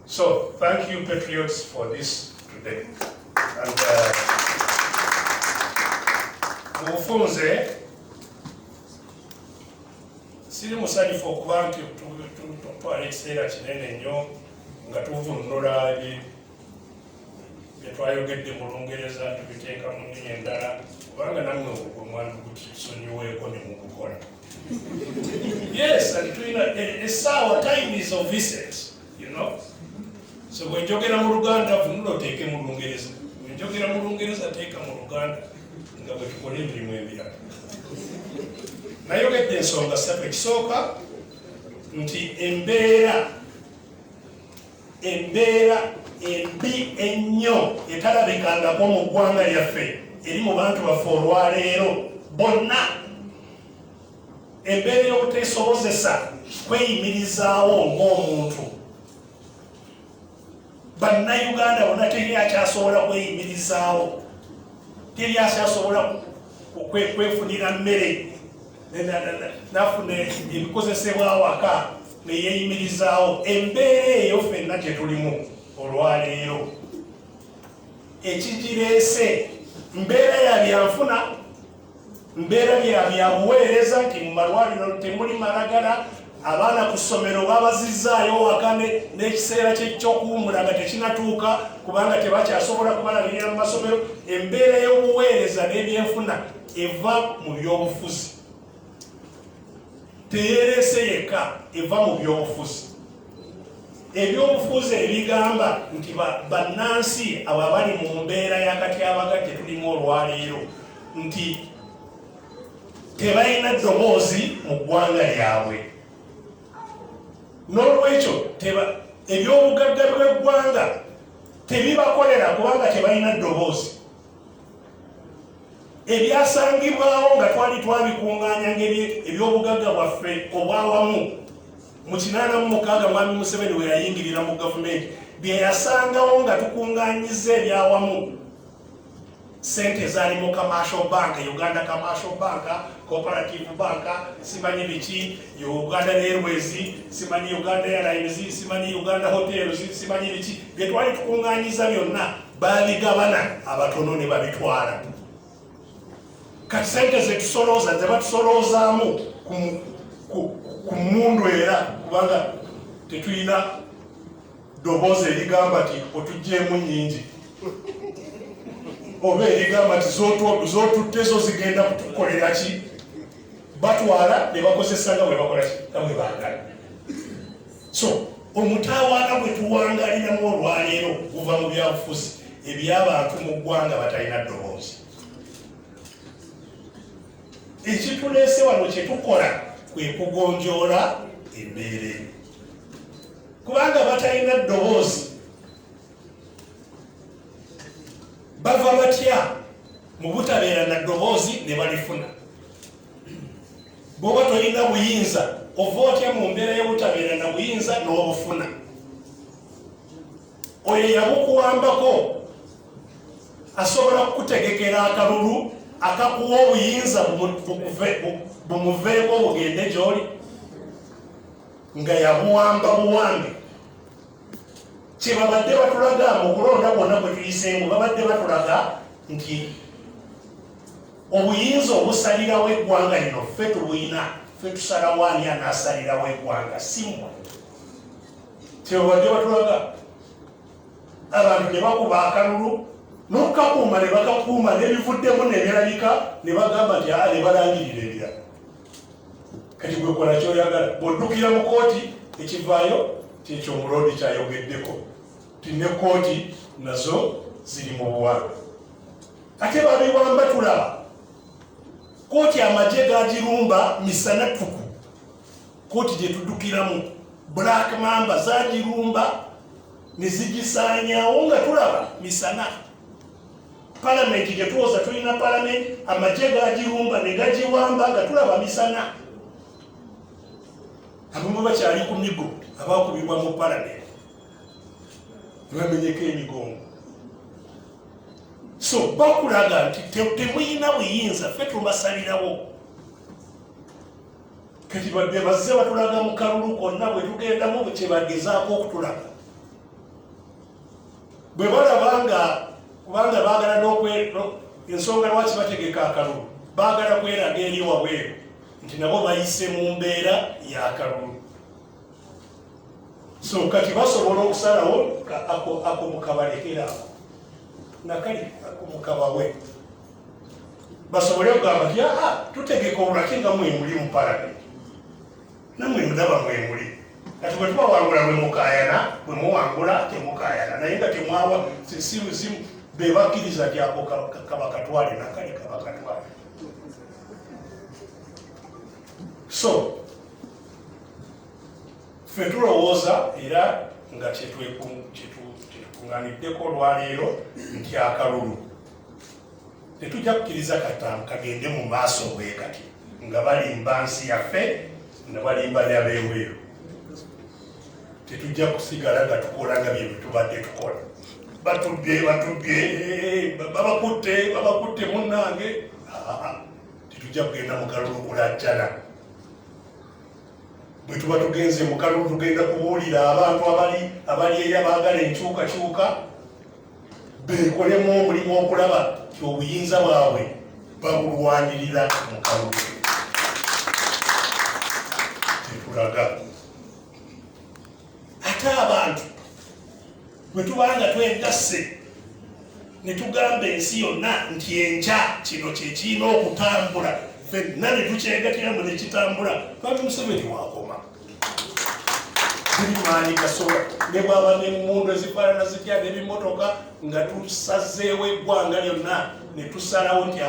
S8: So, thank you, patriots, for this today. And mufunze siri musanyufu okuba nti tutwala ekiseera kinene nnyo nga tuvunula bye twayogedde mu Lungereza tubiteeka mu nnimi endala kubanga nammwe ogwo mwandikusonyiweeko ne mugukola. Yes, and essaawa time is of essence, you know. So bwe njogera mu Luganda vunula oteeke mu Lungereza, bwe njogera mu Lungereza teeka mu Luganda nga bwe tukola emirimu ebirala. Nayogedde ensonga ssatu. Ekisooka nti embeera embi ennyo etalabikangako mu ggwanga lyaffe eri mu bantu baffe olwaleero bonna, embeera y'obuteesobozesa kweyimirizaawo ng'omuntu. Bannayuganda bonna teri akyasobola kweyimirizaawo, teri akyasobola kwefunira mmere nafuna ebikozesebwa awaka neyeyimirizaawo. Embeera eyo ffenna tetulimu olwaleero. Ekigireese mbeera ya byanfuna, mbeera byabuweereza nti mu malwaliro temuli malagala, abaana ku ssomero babazizaayo waka n'ekiseera ky'okuwumula nga tekinatuuka kubanga tebakyasobola kubalabirira mu masomero. Embeera y'obuweereza n'ebyenfuna eva mu byobufuzi, teyereese yekka, eva mu byobufuzi. Ebyobufuzi ebigamba nti bannansi abo abali mu mbeera y'akatyabaga tetulimu olwaleero nti tebalina ddoboozi mu ggwanga lyabwe. N'olwekyo ebyobugagga bw'eggwanga tebibakolera kubanga tebalina ddoboozi. ebyasangibwawo nga twali twabikunganya ebyobugagga bwaffe obwawamu mu 86 mwami Museveni we yayingirira mu gavumenti bye yasangawo nga tukunganyiza ebyawamu sente zaali mu commercial bank, Uganda commercial bank, cooperative bank, simanyi biki, Uganda Airways, simanyi Uganda Airlines, simanyi Uganda Hotels, simanyi biki, bye twali tukunganyiza byonna babigabana abatono ne babitwala. Kati sente zetusolooza ze batusolozaamu ku mundu era kubanga tetulina ddoboozi erigamba ti otugjeemu nnyingi oba erigamba ti z'otutte zo zigenda kutukolera ki, batwala ne bakozesa nga bwe bakola ki nga bwe baagala. So omutawaana bwe tuwangaliramu olwaleero guva mu byabufuzi eby'abantu mu ggwanga batalina ddoboozi. Ekituleese wano kye tukola kwe kugonjoola embeera kubanga batalina ddoboozi bava batya mu butabeera na ddoboozi ne balifuna. Bw'oba tolina buyinza ova otya mu mbeera y'obutabeera na buyinza n'obufuna. Oyo yabukuwambako asobola kukutegekera akalulu akakuwa obuyinza bumuveeko bugende gy'oli nga yabuwamba buwambe. Kye babadde batulaga mu kulonda bwonna bwe tuyiseemu babadde batulaga nti obuyinza obusalirawo eggwanga lino ffe tubuyina, ffe tusalawo ani anaasalirawo eggwanga simwa. Kye babadde batulaga abantu ne bakuba akalulu n'okukakuuma ne bakakuuma n'ebivuddemu ne birabika ne bagamba nti ne balangirira ebirala. Kati gwe kola kyoyagala bw'oddukira mu kooti ekivaayo kyekyo omuloodi kyayogeddeko ti ne kooti nazo ziri mu buwanga. Ate babiwamba tulaba kooti amagye gagirumba misana tuku, kooti gye tuddukiramu Black Mamba zagirumba ne zigisaanyaawo nga tulaba misana. Palamenti gye tuwoza tulina palamenti amagye gagirumba ne gagiwamba nga tulaba misana. Abamu bakyali ku migo abakubibwa mu palamenti bamenyeko emigongo. So bakulaga nti temuyina buyinza ffe tubasalirawo. Kati badde bazze batulaga mu kalulu konna bwe tugendamu kye bagezaako okutulaga. Bwe balaba nga kubanga baagala ensonga lwaki bategeka akalulu baagala kweraga eri wabweru nti nabo bayise mu mbeera y'akalulu. So kati basobola okusalawo ako mukabalekera ako nakali ako mukabawe basobole okugamba nti tutegeka olulaki nga mwemuli mu palamenti namwe mulaba mwemuli. Kati bwe tubawangula bwe mukaayana bwe muwangula temukaayana naye nga temwawa simu be bakkiriza nti ako kabakatwale nakali kabakatwale. So ffe tulowooza era nga kyetukunganiddeko olwaleero nti akalulu tetujja kukkiriza kagende mu maaso bwe kati nga balimba nsi yaffe nga balimba n'abeeweeru. Tetujja kusigala nga tukola nga bye tubadde tukola. Batubbye babakutte munnange. Tetujja kugenda mu kalulu kulajjana. Bwe tuba tugenze mu kalulu tugenda kubuulira abantu abali eri abaagala enkyukakyuka beekolemu omulimu okulaba nti obuyinza bwabwe babulwanirira mu kalulu. Tetulaga ate abantu bwe tubanga twegasse ne tugamba ensi yonna nti enkya kino kyekirina okutambula ffenna ne tukyegatiramu ne kitambula Mwami Museveni wakoma. Buli maanyi gasobola ne bwaba n'emmundu ezifaanana zitya n'ebimotoka nga tusazeewo eggwanga lyonna ne tusalawo nti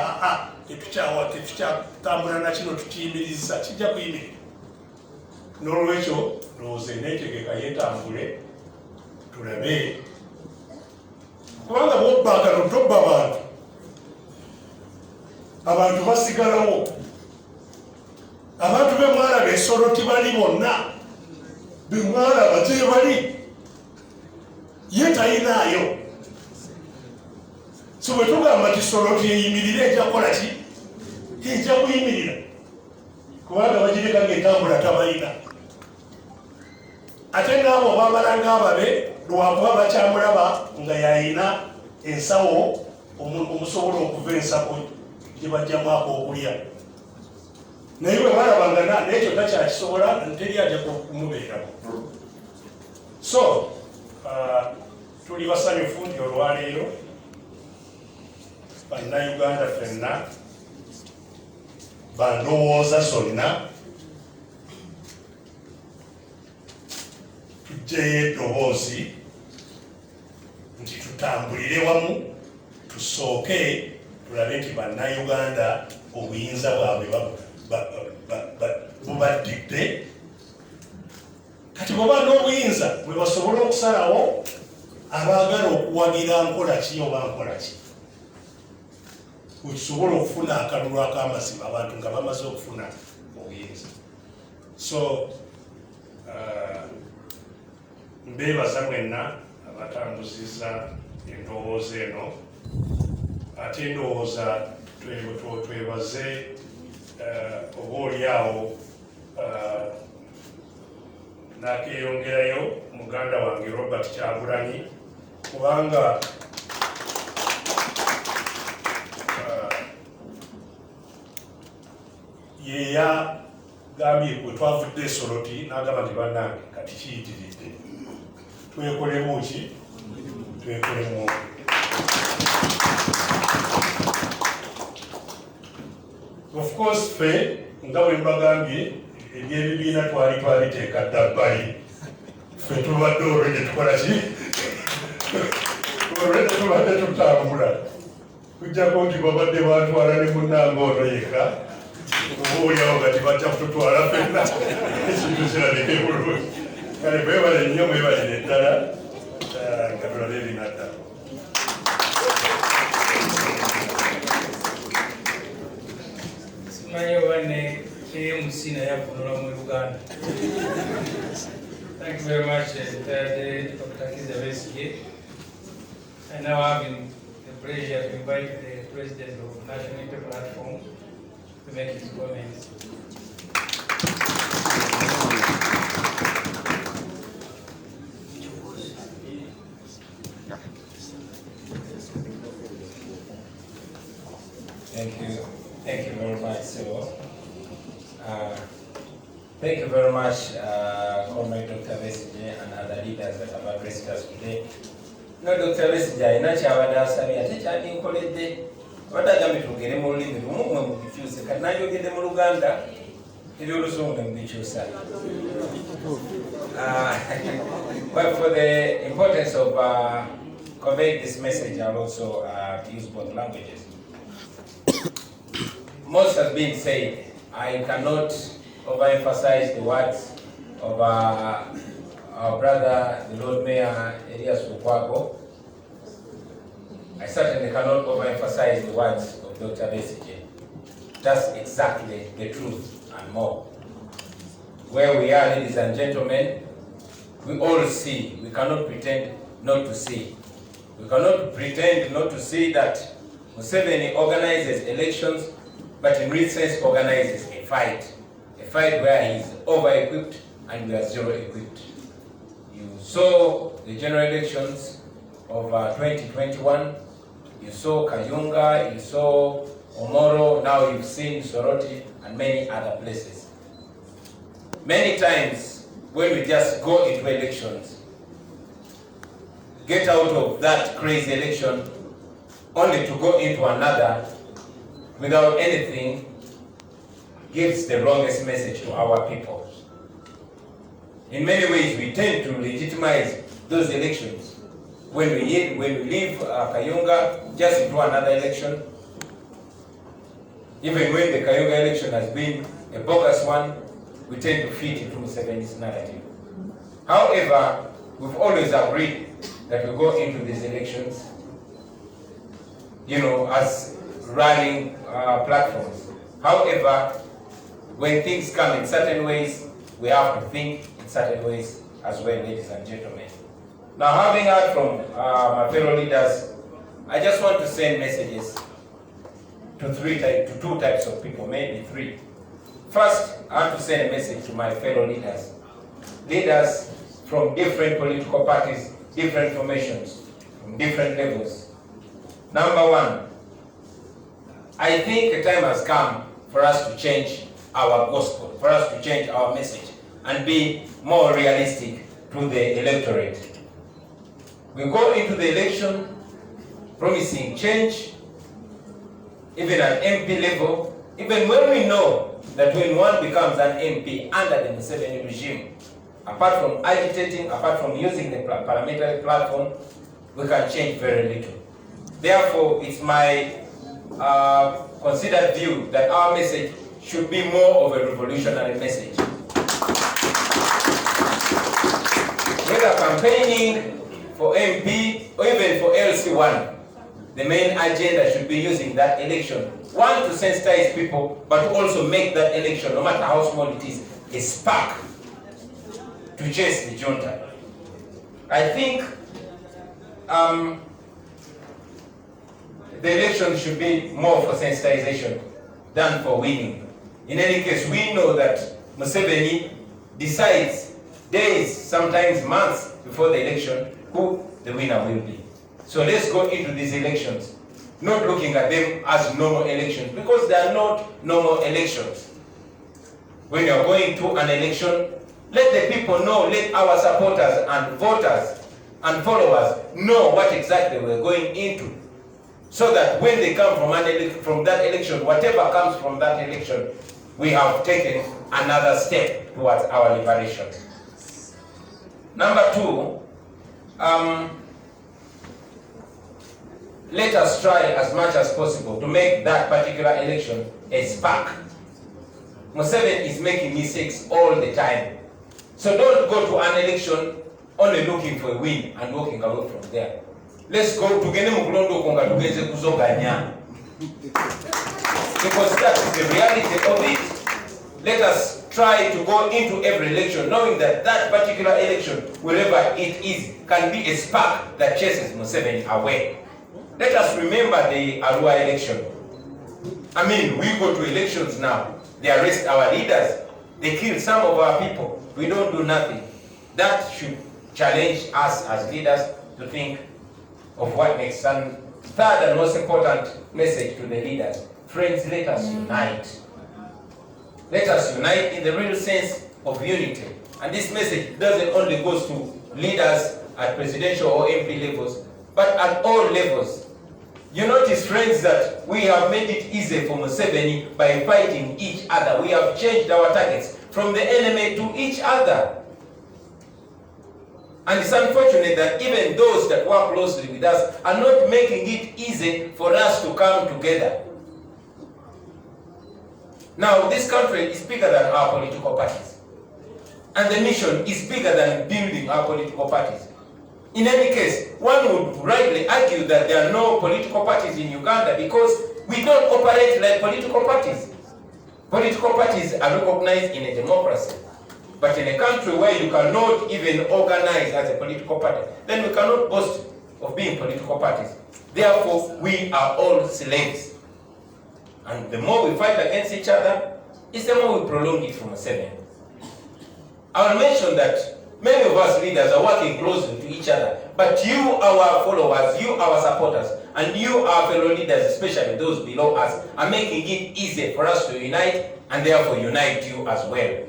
S8: tetukyatambula na kino tukiyimiriza kijja kuyimirira. N'olwekyo ndowooza enneetegeka yeetambule tulabe kubanga bw'obba akalo tobba bantu abantu basigalawo abantu bemwalaba ensolo tibali bonna bemwalaba gyebali ye tayinaayo so bwe tugamba ti solo teyimirire ejja kukola ki ejja kuyimirira kubanga bagireka ngaetambula tabalina ate ngaabo babalanga ababe lwakuba bakyamulaba nga yayina ensawo omusobola okuva ensako gye bajjamwako okulya naye bwe balabanga nekyo takyakisobola teri ajja kumubeerako so tuli basanyufu nti olwaleero bannayuganda ffenna bandowooza zonna tuggyeyo eddoboozi nti tutambulire wamu tusooke tulabe nti bannayuganda obuyinza bwabwe bubaddidde kati bwoba n'obuyinza bwe basobola okusalawo abaagala okuwagira nkola ki oba nkola ki wekisobola okufuna akalulu ak'amazima abantu nga bamaze okufuna obuyinza so mbeebaza mwenna abatambuziza endowooza eno ate endowooza twebaze oba oliawo nakeyongerayo muganda wange Robert Kyagulanyi kubanga yeya gambye kwe twavudde esoloti n'agamba nti bannange kati kiyitiridde twekolemu ki twekolemu of course ffe nga bwe mbagambye ebyebibiina twabiteeka ddabbali ffe tubadde olwedde tukola ki olwedde tubadde tutambula kujjako nti babadde batwala ne munnanga ono yekka obaoliawo gati bajja kututwala ffenna ekintu kirabike bulungi kale mwebale nnyo mwebalire ddala nga tulabe ebinadda
S5: simanyi oba ne KMC naye avunula mu Uganda. Thank you very much, Dr. Kizza Besigye. And now having the pleasure to invite the President of National Unity Platform to make his comments.
S9: Thank you very much. So, thank you very much, Comrade Dr. Besigye and other leaders that have addressed us today. No, Dr. Besigye, ina kyabadde asabye ate kyandinkoledde abadde agambye twogere mu lulimi lumu mwe mubikyuse kati nayogedde mu Luganda eby'Oluzungu ne mubikyusa. But for the importance of conveying this message, I'll also use both languages. Most has been said. I cannot overemphasize the words of our brother, the Lord Mayor Elias Lukwago. I certainly cannot overemphasize the words of Dr. Besigye. That's exactly the truth and more. Where we are, ladies and gentlemen, we all see. We cannot pretend not to see. We cannot pretend not to see that Museveni organizes elections, but in real sense organizes a fight where he is over-equipped and we are zero-equipped. You saw the general elections of 2021, you saw Kayunga, you saw Omoro, now you've seen Soroti and many other places. Many times when we just go into elections, get out of that crazy election only to go into another without anything, gives the wrongest message to our people. In many ways, we tend to legitimize those elections. When we leave Kayunga just into another election, even when the Kayunga election has been a bogus one, we tend to fit into Museveni's narrative. However, we've always agreed that we go into these elections, as running platforms. However, when things come in certain ways, we have to think in certain ways as well, ladies and gentlemen. Now, having heard from my fellow leaders, I just want to send messages to two types of people, maybe three. First, I want to send a message to my fellow leaders. Leaders from different political parties, different formations, from different levels. Number one, I think a time has come for us to change our gospel, for us to change our message and be more realistic to the electorate. We go into the election promising change, even at MP level, even when we know that when one becomes an MP under the Museveni regime, apart from agitating, apart from using the parliamentary platform, we can change very little. Therefore, it's my considered view that our message should be more of a revolutionary message. Whether campaigning for MP or even for LC1, the main agenda should be using that election. One, to sensitize people, but also make that election, no matter how small it is, a spark to chase the junta. I think the election should be more for sensitization than for winning. In any case, we know that Museveni decides days, sometimes months before the election, who the winner will be. So let's go into these elections, not looking at them as normal elections, because they are not normal elections. When you're going to an election, let the people know, let our supporters and voters and followers know what exactly we're going into, so that when they come from that election, whatever comes from that election, we have taken another step towards our liberation. Number two, let us try as much as possible to make that particular election a spark. Museveni is making mistakes all the time. So don't go to an election only looking for a win and walking away from there. Let's go together because that is the reality of it. Let us try to go into every election knowing that that particular election, wherever it is, can be a spark that chases Museveni away. Let us remember the Arua election. I mean, we go to elections now, they arrest our leaders, they kill some of our people, we don't do nothing. That should challenge us as leaders to think of what makes sense. Third and most important message to the leaders: friends, let us unite. Let us unite in the real sense of unity. And this message doesn't only go to leaders at presidential or MP levels, but at all levels. You notice, friends, that we have made it easy for Museveni by fighting each other. We have changed our targets from the enemy to each other. And it's unfortunate that even those that work closely with us are not making it easy for us to come together. Now, this country is bigger than our political parties. And the mission is bigger than building our political parties. In any case, one would rightly argue that there are no political parties in Uganda because we don't operate like political parties. Political parties are recognized in a democracy. But in a country where you cannot even organize as a political party, then we cannot boast of being political parties. Therefore, we are all slaves. And the more we fight against each other, it's the more we prolong it from Museveni. I will mention that many of us leaders are working closely to each other, but you, our followers, you, our supporters, and you, our fellow leaders, especially those below us, are making it easy for us to unite and therefore unite you as well.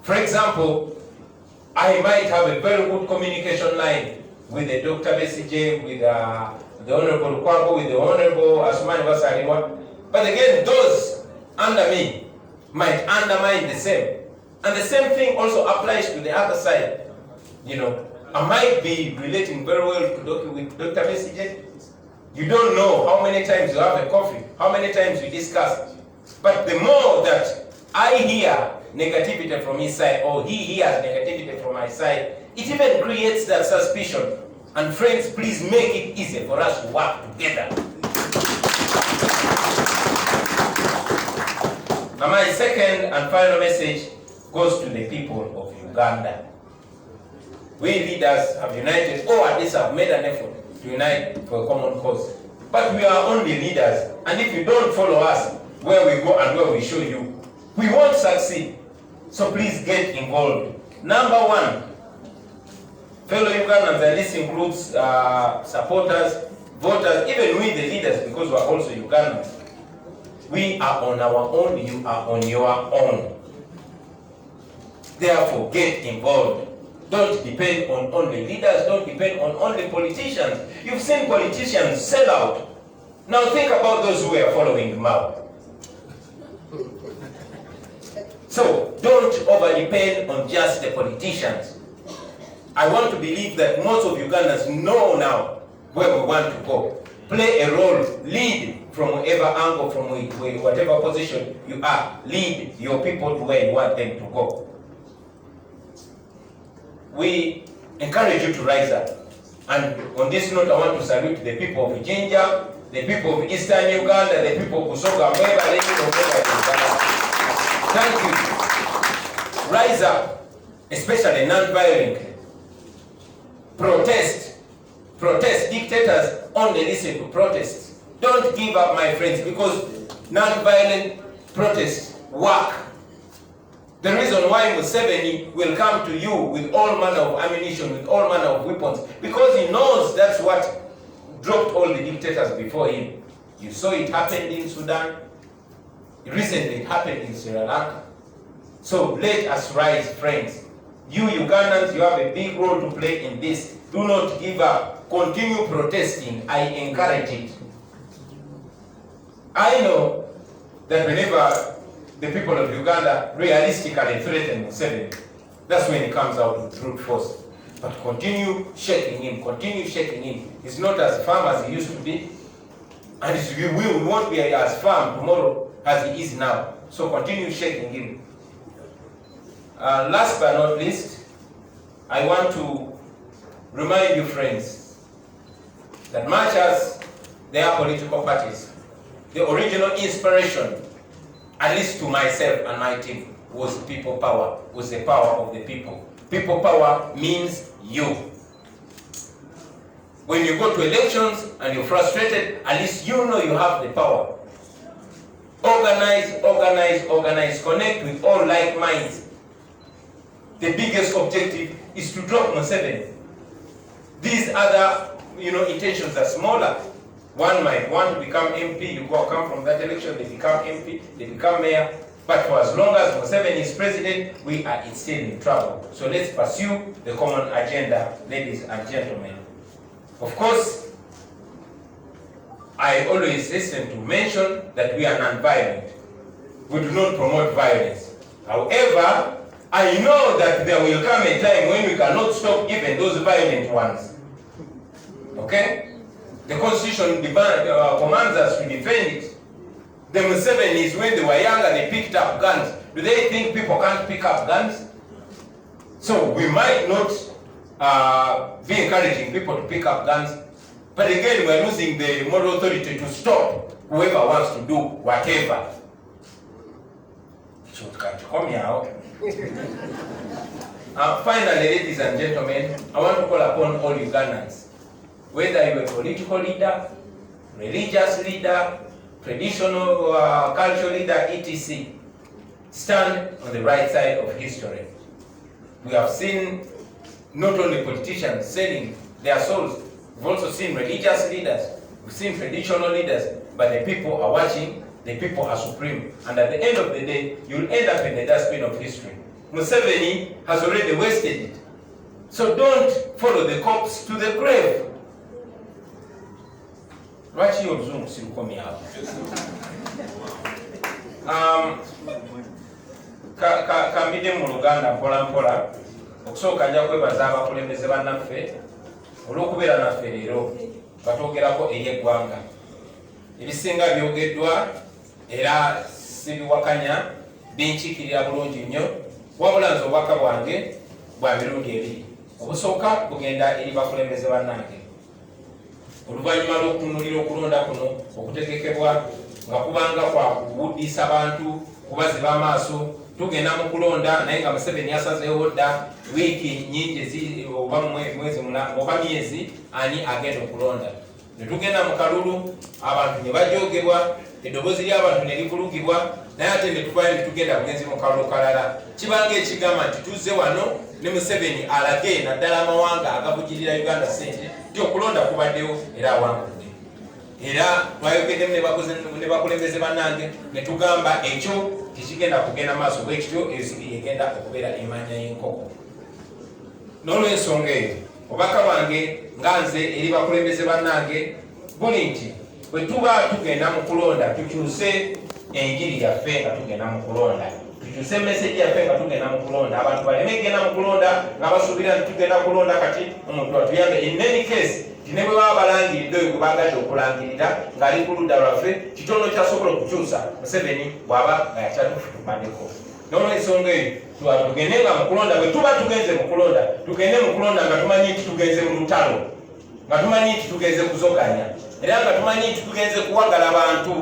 S9: For example, I might have a very good communication line with the Dr. Besije, with the Honorable Kwago, with the Honorable Asumani Basariwa. But again, those under me might undermine the same. And the same thing also applies to the other side. You know, I might be relating very well with Dr. Besije. You don't know how many times you have a coffee, how many times you discuss. But the more that I hear negativity from his side, or he hears negativity from my side, it even creates that suspicion. And friends, please make it easy for us to work together. And my second and final message goes to the people of Uganda. We leaders have united, or at least have made an effort to unite for a common cause. But we are only leaders, and if you don't follow us where we go and where we show you, we won't succeed. So please get involved. Number one, fellow Ugandans, and this includes supporters, voters, even we the leaders, because we are also Ugandans. We are on our own, you are on your own. Therefore, get involved. Don't depend on only leaders, don't depend on only politicians. You've seen politicians sell out. Now think about those who are following Mao. So don't over-depend on just the politicians. I want to believe that most of Ugandans know now where we want to go. Play a role, lead from whatever angle, from whatever position you are. Lead your people to where you want them to go. We encourage you to rise up. And on this note, I want to salute the people of Jinja, the people of Eastern Uganda, the people of Busoga, Thank you. Rise up, especially non-violently. Protest. Protest. Dictators only listen to protests. Don't give up, my friends, because non-violent protests work. The reason why Museveni will come to you with all manner of ammunition, with all manner of weapons, because he knows that's what dropped all the dictators before him. You saw it happened in Sudan. Recently it happened in Sri Lanka. So let us rise, friends. You Ugandans, you have a big role to play in this. Do not give up. Continue protesting. I encourage it. I know that whenever the people of Uganda realistically threaten Museveni, that's when he comes out with brute force. But continue shaking him, continue shaking him. He's not as firm as he used to be, and he won't be as firm tomorrow as he is now. So continue shaking him. Last but not least, I want to remind you, friends, that much as there are political parties, the original inspiration, at least to myself and my team, was people power, was the power of the people. People power means you. When you go to elections and you're frustrated, at least you know you have the power. Organize, organize, organize, connect with all like minds. The biggest objective is to drop Museveni. These other, intentions are smaller. One might want to become MP, you come from that election, they become MP, they become mayor. But for as long as Museveni is president, we are still in trouble. So let's pursue the common agenda, ladies and gentlemen. Of course, I always listen to mention that we are non-violent. We do not promote violence. However, I know that there will come a time when we cannot stop even those violent ones. Okay? The Constitution commands us to defend it. The Musevenis, when they were younger, they picked up guns. Do they think people can't pick up guns? So we might not be encouraging people to pick up guns, but again, we're losing the moral authority to stop whoever wants to do whatever. So can't you come here out? Finally, ladies and gentlemen, I want to call upon all Ugandans, whether you're a political leader, religious leader, traditional cultural leader, etc., stand on the right side of history. We have seen not only politicians selling their souls, we've also seen religious leaders, we've seen traditional leaders, but the people are watching, the people are supreme. And at the end of the day, you'll end up in the dustbin of history. Museveni has already wasted it. So don't follow the corpse to the grave. Lwaki oluzungu sirukomye awo? Kambide mu Luganda mpola mpola. Okusooka nja kwebaza abakulembeze bannaffe olw'okubeera naffe leero batwogerako eri eggwanga. Ebisinga byogeddwa era sibiwakanya, binkiikirira bulungi nnyo, wabula nze obubaka bwange bwa mirundi ebiri. Obusooka bugenda eri bakulembeze bannange. Oluvannyuma lw'okutunuulira okulonda kuno okutegekebwa nga kubanga kwa kubuddisa abantu kubaziba amaaso tugenda mu kulonda naye nga Museveni yasazeewo dda wiiki nnyingi oba mwezi oba myezi ani agenda okulonda. Ne tugenda mu kalulu abantu ne bajoogebwa eddoboozi ly'abantu ne livulugibwa naye ate ne tuvayo ne tugenda bugenzi mu kalulu kalala. Kibanga ekigamba nti tuzze wano ne Museveni alage naddala amawanga agavugirira Uganda ssente nti okulonda kubaddewo era awangudde. Era twayogeddemu ne bakulembeze bannange ne tugamba ekyo tekigenda kugenda maaso bwekityo ensi egenda okubeera emanya y'enkoko. N'olw'ensonga eyo obubaka bwange nga nze eri bakulembeze bannange buli nti bwe tuba tugenda mu kulonda tukyuse enjiri yaffe nga tugenda mu kulonda, tukyuse meseji yaffe nga tugenda mu kulonda. Abantu baleme kugenda mu kulonda nga basuubira nti tugenda kulonda kati omuntu atuyambe. In any case ne bwe baba balangiridde oyo gwe bagadde okulangirira ng'ali ku ludda lwaffe kitono kyasobola okukyusa Museveni bw'aba nga yakyatufutumaddeko. N'olw'ensonga eyo tugende nga mu kulonda bwe tuba tugenze mu kulonda tugende mu kulonda nga tumanyi nti tugenze mu lutalo, nga tumanyi nti tugenze kuzoganya era nga tumanyi nti tugenze kuwagala bantu.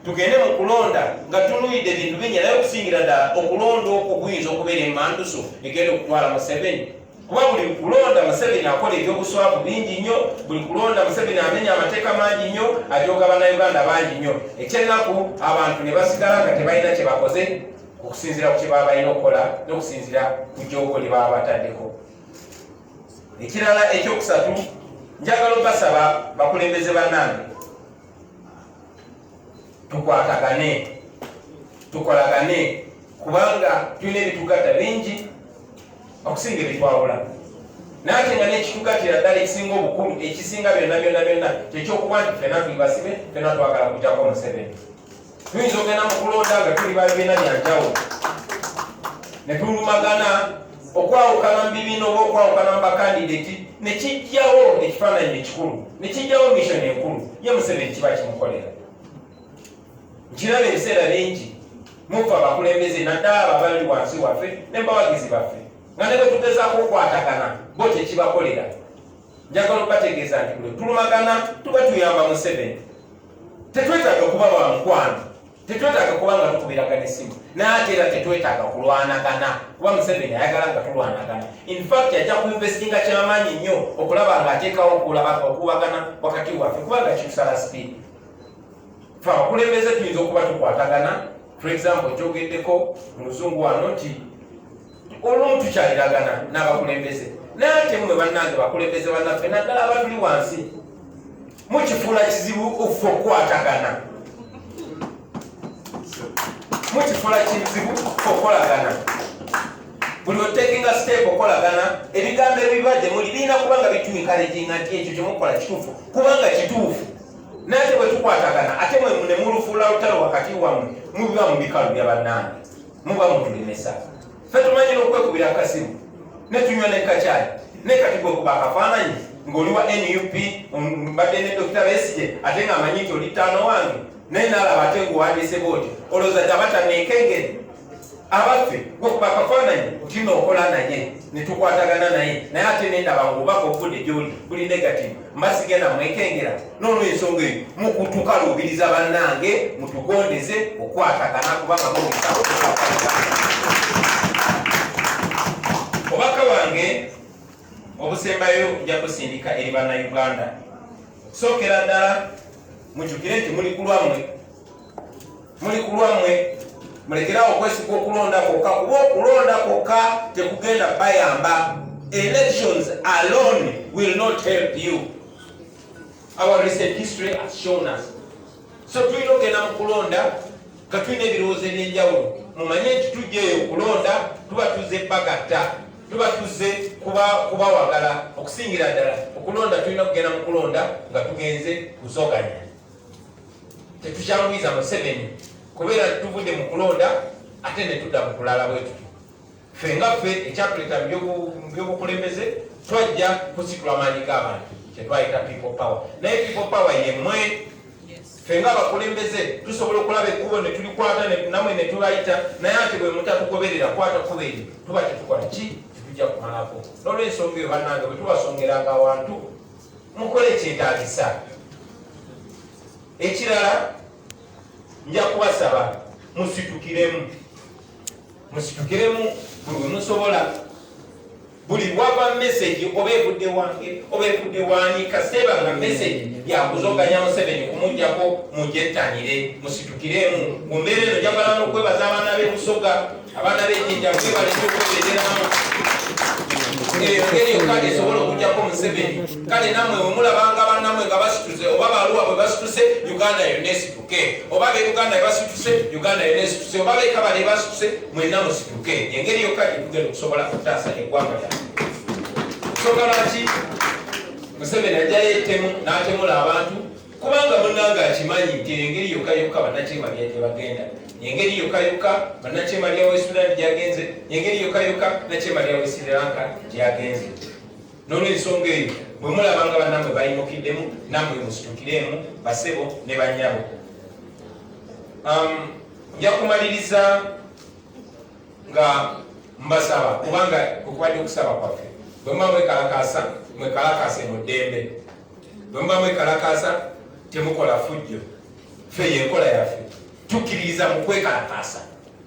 S9: Tugende mu kulonda nga tunuyidde ebintu bingi naye okusingira ddala okulonda okwo kuyinza okubeera emmanduso egenda okutwala Museveni. Kuba buli kulonda Museveni akola ebyobuswavu bingi nnyo, buli kulonda Museveni amenya amateeka mangi nnyo, ajooga bannayuganda bangi nnyo. Ekyennaku abantu ne basigala nga tebalina kye bakoze okusinziira ku kye baba balina okukola n'okusinziira ku joogo lye baba bataddeko. Ekirala ekyokusatu njagala obasaba bakulembeze bannange tukwatagane tukolagane kubanga tulina ebitugatta bingi okusinga ebitwawula. Naate nga n'ekitugattira ddala ekisinga obukulu ekisinga byonna kyekyokuba nti ffenna tuli basibe, ffenna twagala kujjako Museveni. Tuyinza okugenda mu kulonda nga tuli babibiina byanjawulo ne tulumagana okwawukana mu bibiina oba okwawukana mu bakandideti ne kijjawo ekifaananyi ekikulu, ne kijjawo missoni enkulu ye Museveni kiba kimukolera. Nkiraba ebiseera bingi mufa abakulembeze naddala abali wansi waffe ne bawagizi baffe nga ne bwe tugezaako okukwatagana bo tekibakolera. Njagala okubategeeza nti bwe tulumagana tuba tuyamba Museveni. Tetwetaaga kuba bamukwano, tetwetaaga kuba nga tukubiragana essimu, naye era tetwetaaga kulwanagana kuba Museveni ayagala nga tulwanagana. In fact ajja kuinvestinga kyamaanyi nnyo okulaba nga ateekawo okubagana wakati waffe kubanga kitusala sipiidi. Ffe abakulembeze tuyinza okuba tukwatagana. For example kyogeddeko muluzungu wano nti olumu tukyaliragana n'abakulembeze naye ate mmwe bannange bakulembeze bannaffe naddala abatuli wansi mukifuula kizibu offe okukwatagana, mukifuula kizibu okukolagana. Buli otekinga step okolagana ebigambo ebibadde muli birina kubanga bituikaleginga nti ekyo kyemukola kituufu kubanga kituufu. Naate bwe tukwatagana ate mwe ne mulufuula lutalo wakati wammwe mubiba mu bikalu bya bannange muba mutulemesa. Ffe tumanyi n'okwekubira akasimu ne tunywa ne kakyali ne kati gwe kuba akafaananyi ng'oli wa NUP mbadde ne Dr. Besigye ate ng'amanyi nti oli ttaano wange naye naalaba ate ng'owandiise bwoti olowooza nti abatanneekengere. Abaffe gwe kuba akafaananyi tulina okola naye ne tukwatagana naye naye ate nendaba ng'obaka obudde gy'oli buli negative mbasigenda mwekengera. N'olw'ensonga eyo mukutukaluubiriza bannange mutugondeze okwatagana kubanga mubisa obubaka bwange obusembayo nja kusindika eri bannayuganda. Sookera ddala mujjukire nti muli ku lwammwe, mulekerawo okwesiga okulonda kwokka kuba okulonda kwokka tekugenda bayamba. Elections alone will not help you. Our recent history has shown us. So tulina okugenda mu kulonda nga tulina ebirowoozo eby'enjawulo. Mumanye nti tujjeeyo okulonda tuba tuzze bagatta, tuba tuzze kubawagala. Okusingira ddala okulonda tulina kugenda mu kulonda nga tugenze kuzoganya. Tetukyanguyiza Museveni kubeera tuvudde mu kulonda ate ne tudda mu kulala bwe tuti. Ffe nga ffe ekyatuleta mu byobukulembeze twajja kusitula amaanyi g'abantu kyetwayita people power. Naye people power yemmwe ffe nga abakulembeze tusobola okulaba ekkubo ne tulikwata namwe ne tubayita naye ate bwe mutatugoberera kwata kkubo eryo tuba tetukola ki tetujja kumalako. N'olw'ensonga eyo bannange bwe tubasongeranga awantu mukole ekyetaagisa. Ekirala nja kubasaba musitukiremu buli musobola buli waba message obevudde wange obevudde wani kaseba nga message yakuzoganya Museveni kumujjako mujettanire musitukiremu mu mbeera eno njagala n'okwebaza abaana b'ebusoga abaana b'ejjinja kwebalekyokubeereramu engeri yokka esobola okujjako Museveni kale nammwe bwe mulabanga bannammwe nga basituse oba baluwa bwe basituse Uganda yonna esituke oba b'Uganda basituse Uganda yonna esituse oba b'Ekabale basituse mwenna musituke engeri yokka gyetugenda okusobola kutaasa eggwanga lyaffe nsonga lwaki Museveni ajjayo n'atemula abantu kubanga munnanga akimanyi nti engeri yokka bannakyemalya gye bagenda engeri yokka bannakyemalya w'e Sudan gyagenze engeri yokka nakyemalya w'e Sri Lanka gyagenze n'olw'ensonga eyo bwe mulabanga bannammwe bayimukiddemu nammwe musitukiremu basebo ne bannyabo. Nja kumaliriza nga mbasaba kubanga kukwadde okusaba kwaffe bwe muba mwekalakaase mu ddembe bwe muba mwekalakaasa temukola fujjo ffe yenkola yaffe tukkiririza mu kwekalakaasa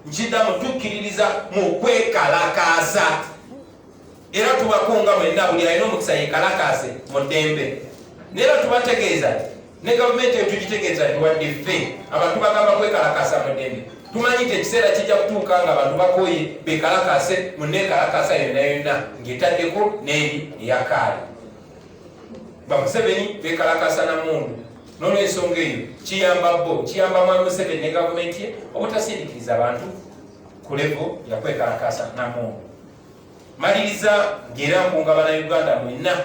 S9: nkiddamu tukkiririza mu kwekalakaasa era tubakunga mwenna buli alina omukisa yekalakaase mu ddembe neera tubategeeza ne gavumenti etugitegeeza nti wadde ffe abantu bagamba kwekalakaasa mu ddembe tumanyi nti ekiseera kijja kutuuka nga abantu bakooye bekalakaase mu neekalakaasa yonna yonna ng'etaddeko n'eri eyakaali ba Museveni bekalakaasa na mundu n'olw'ensonga eyo kiyamba mwami Museveni ne gavumenti ye obutasindiikiriza abantu ku levo ya kwekalakaasa na mundu. Maliriza ng'era nkunga Bannayuganda mwenna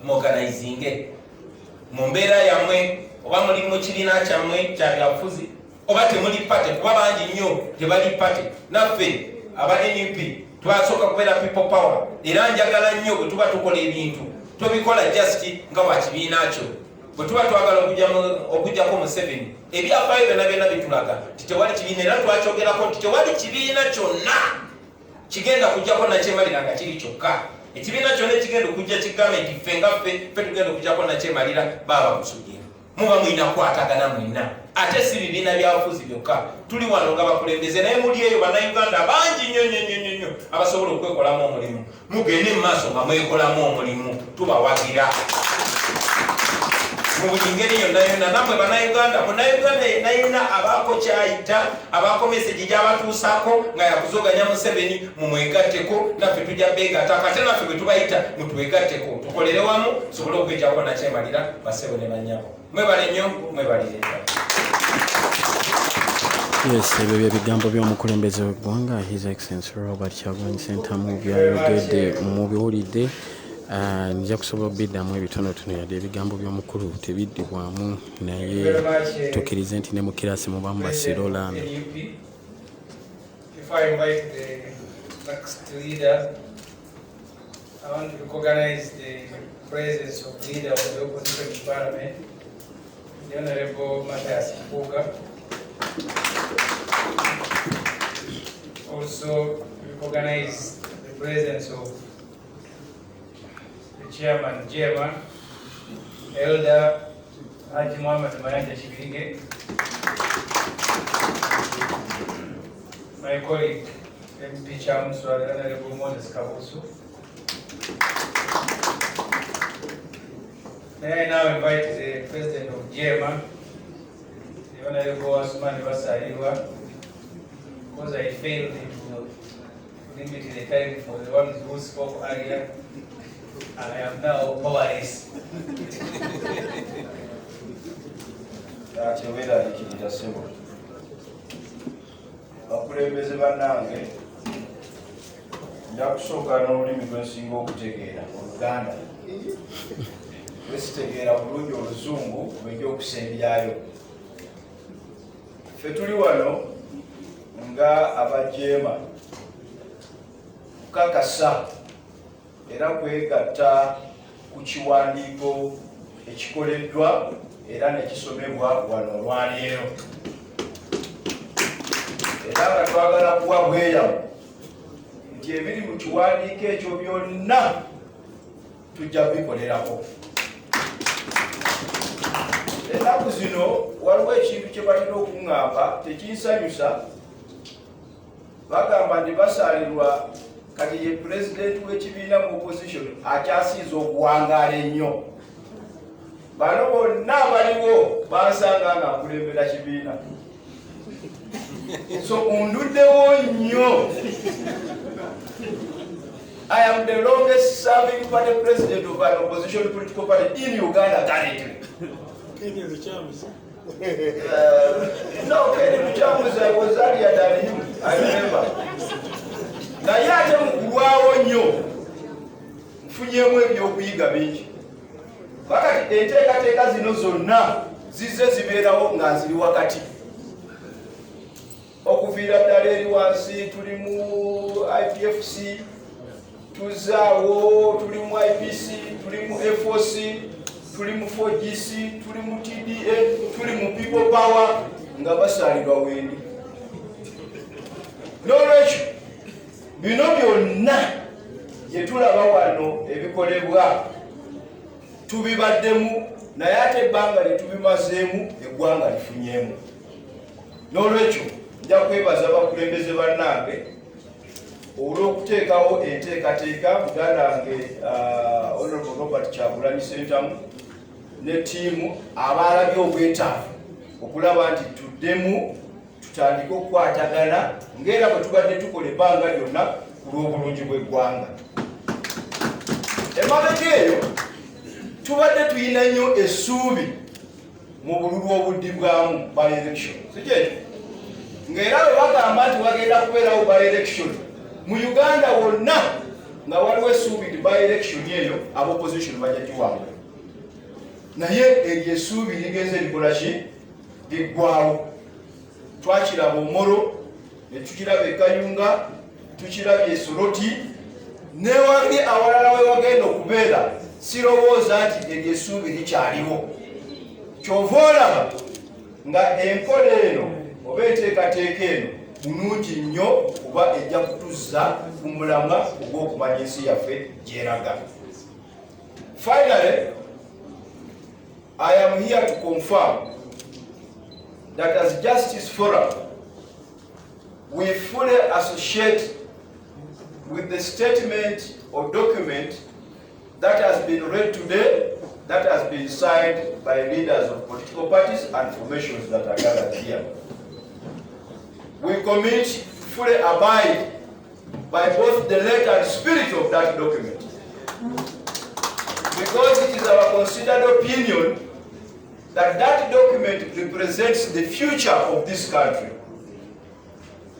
S9: muorganizinge mu mbeera yammwe oba muli mu kibiina kyammwe kya byabufuzi oba temuli pate kuba bangi nnyo tebali pate naffe aba NUP twasooka kubeera people power era njagala nnyo bwe tuba tukola ebintu tobikola just nga wa kibiina kyo bwe tuba twagala okujjako Museveni ebyafaayo byonna bitulaga nti tewali kibiina era twakyogerako nti tewali kibiina kyonna kigenda kujjako nakyemalira nga kiri kyokka ekibiina kyonna ekigenda okujja kigambe nti ffe nga ffe tugenda okujjako nakyemalira baba kusugira muba mulina kukwatagana mwenna ate si bibiina byabufuzi byokka tuli wano nga bakulembeze naye muli eyo Bannayuganda bangi nnyo abasobola okwekolamu omulimu mugende mu maaso nga mwekolamu omulimu tubawagira mu buli ngeri yonna nammwe Bannayuganda Munnayuganda yenna abaako kyayita abaako meseji gy'abatuusaako nga yakuzoganya Museveni mumwegatteko naffe tujja beegatta kate naffe bwe tubayita mutwegatteko tukolere wamu tusobole okwejjako nakyemalira basebo ne bannyabo mwebale nnyo mwebalire.
S2: Yes, ebyo bye bigambo by'omukulembeze w'eggwanga His Excellency Robert Kyagulanyi Ssentamu byayogedde mubiwulidde. Nja kusobola obiddamu ebitonotono yadde ebigambo by'omukulu tebiddibwamu naye tukkirize nti ne mu kirasi mubamu basirola.
S5: Before I invite the next leader, I want to recognize the presence of the leader of the opposition parliament, the Honorable Matthias Mpuuga. Also recognize the presence of the chairman, Elder Haji Muhammad Mayanja Shibige, my colleague MP Chamuswa, the Honorable Moses Kabusu. May I now invite the President of GEMA, the Honorable Asumani Basariwa, because I failed to limit the time for the ones who spoke earlier. I am now powerless.
S4: Kyeweralikirira ssebo bakulembeze bannange nja kusooka n'olulimi lwensinga okutegeera Oluganda lwesitegeera bulungi Oluzungu lwejja okusembyayo. Ffe tuli wano nga abajeema kukakasa era kwegatta ku kiwandiiko ekikoleddwa era nekisomebwa wano olwaleero era nga twagala kuwa bweyamu nti ebiri mu kiwandiiko ekyo byonna tujja bikolerako ennaku zino waliwo ekintu kye batera okuŋŋamba tekinsanyusa. Bagamba nti basaalirwa kati ye pulezidenti w'ekibiina mu opposition akyasiiza okuwangaala ennyo. Bano bonna abaliwo bansanga nga nkulembera kibiina. So unduddewo nnyo. I am the longest serving party president of an opposition political party in Uganda currently. No, Kenny Ruchamus, I was earlier than him, I remember. Naye ate mukulwawo nnyo nfunyemu ebyokuyiga bingi. Bakati enteekateeka zino zonna zizze zibeerawo nga nziri wakati. Okuviira ddala eri wansi tuli mu IPFC, tuzaawo tuli mu IPC, tuli mu FOC, tuli mu 4GC, tuli mu TDA, tuli mu People Power nga basaalirwa wendi. N'olwekyo bino byonna bye tulaba wano ebikolebwa tubibaddemu, naye ate ebbanga lye tubimazeemu eggwanga lifunyeemu. N'olwekyo nja kwebaza bakulembeze bannange olw'okuteekawo enteekateeka muganda wange Honorable Robert Kyagulanyi Ssentamu ne ttiimu abaalabye obwetaavu okulaba nti tuddemu tutandike okukwatagana ng'era bwe tubadde tukola ebbanga lyonna ku lw'obulungi bw'eggwanga. Emabega eyo tubadde tuyina nnyo essuubi mu bululu obuddibwamu by election. Sikyeekyo ng'era bwe bagamba nti wagenda kubeerawo by election mu Uganda wonna nga waliwo essuubi nti by election eyo ab'opposition bajja giwangula. Naye eryo essuubi ligenze likola ki? Liggwawo. Twakiraba Omoro, ne tukiraba e Kayunga, tukirabye e Soroti, ne wali awalala we wagenda okubeera sirowooza nti eryo essuubi likyaliwo. Kyova olaba nga enkola eno oba enteekateeka eno bulungi nnyo kuba ejja kutuzza ku mulamwa ogw'okumanya ensi yaffe gy'eraga. Finally, I am here to confirm that as Justice Forum, we fully associate with the statement or document that has been read today, that has been signed by leaders of political parties and formations that are gathered here. We commit, fully abide by both the letter and spirit of that document. Because it is our considered opinion that that document represents the future of this country.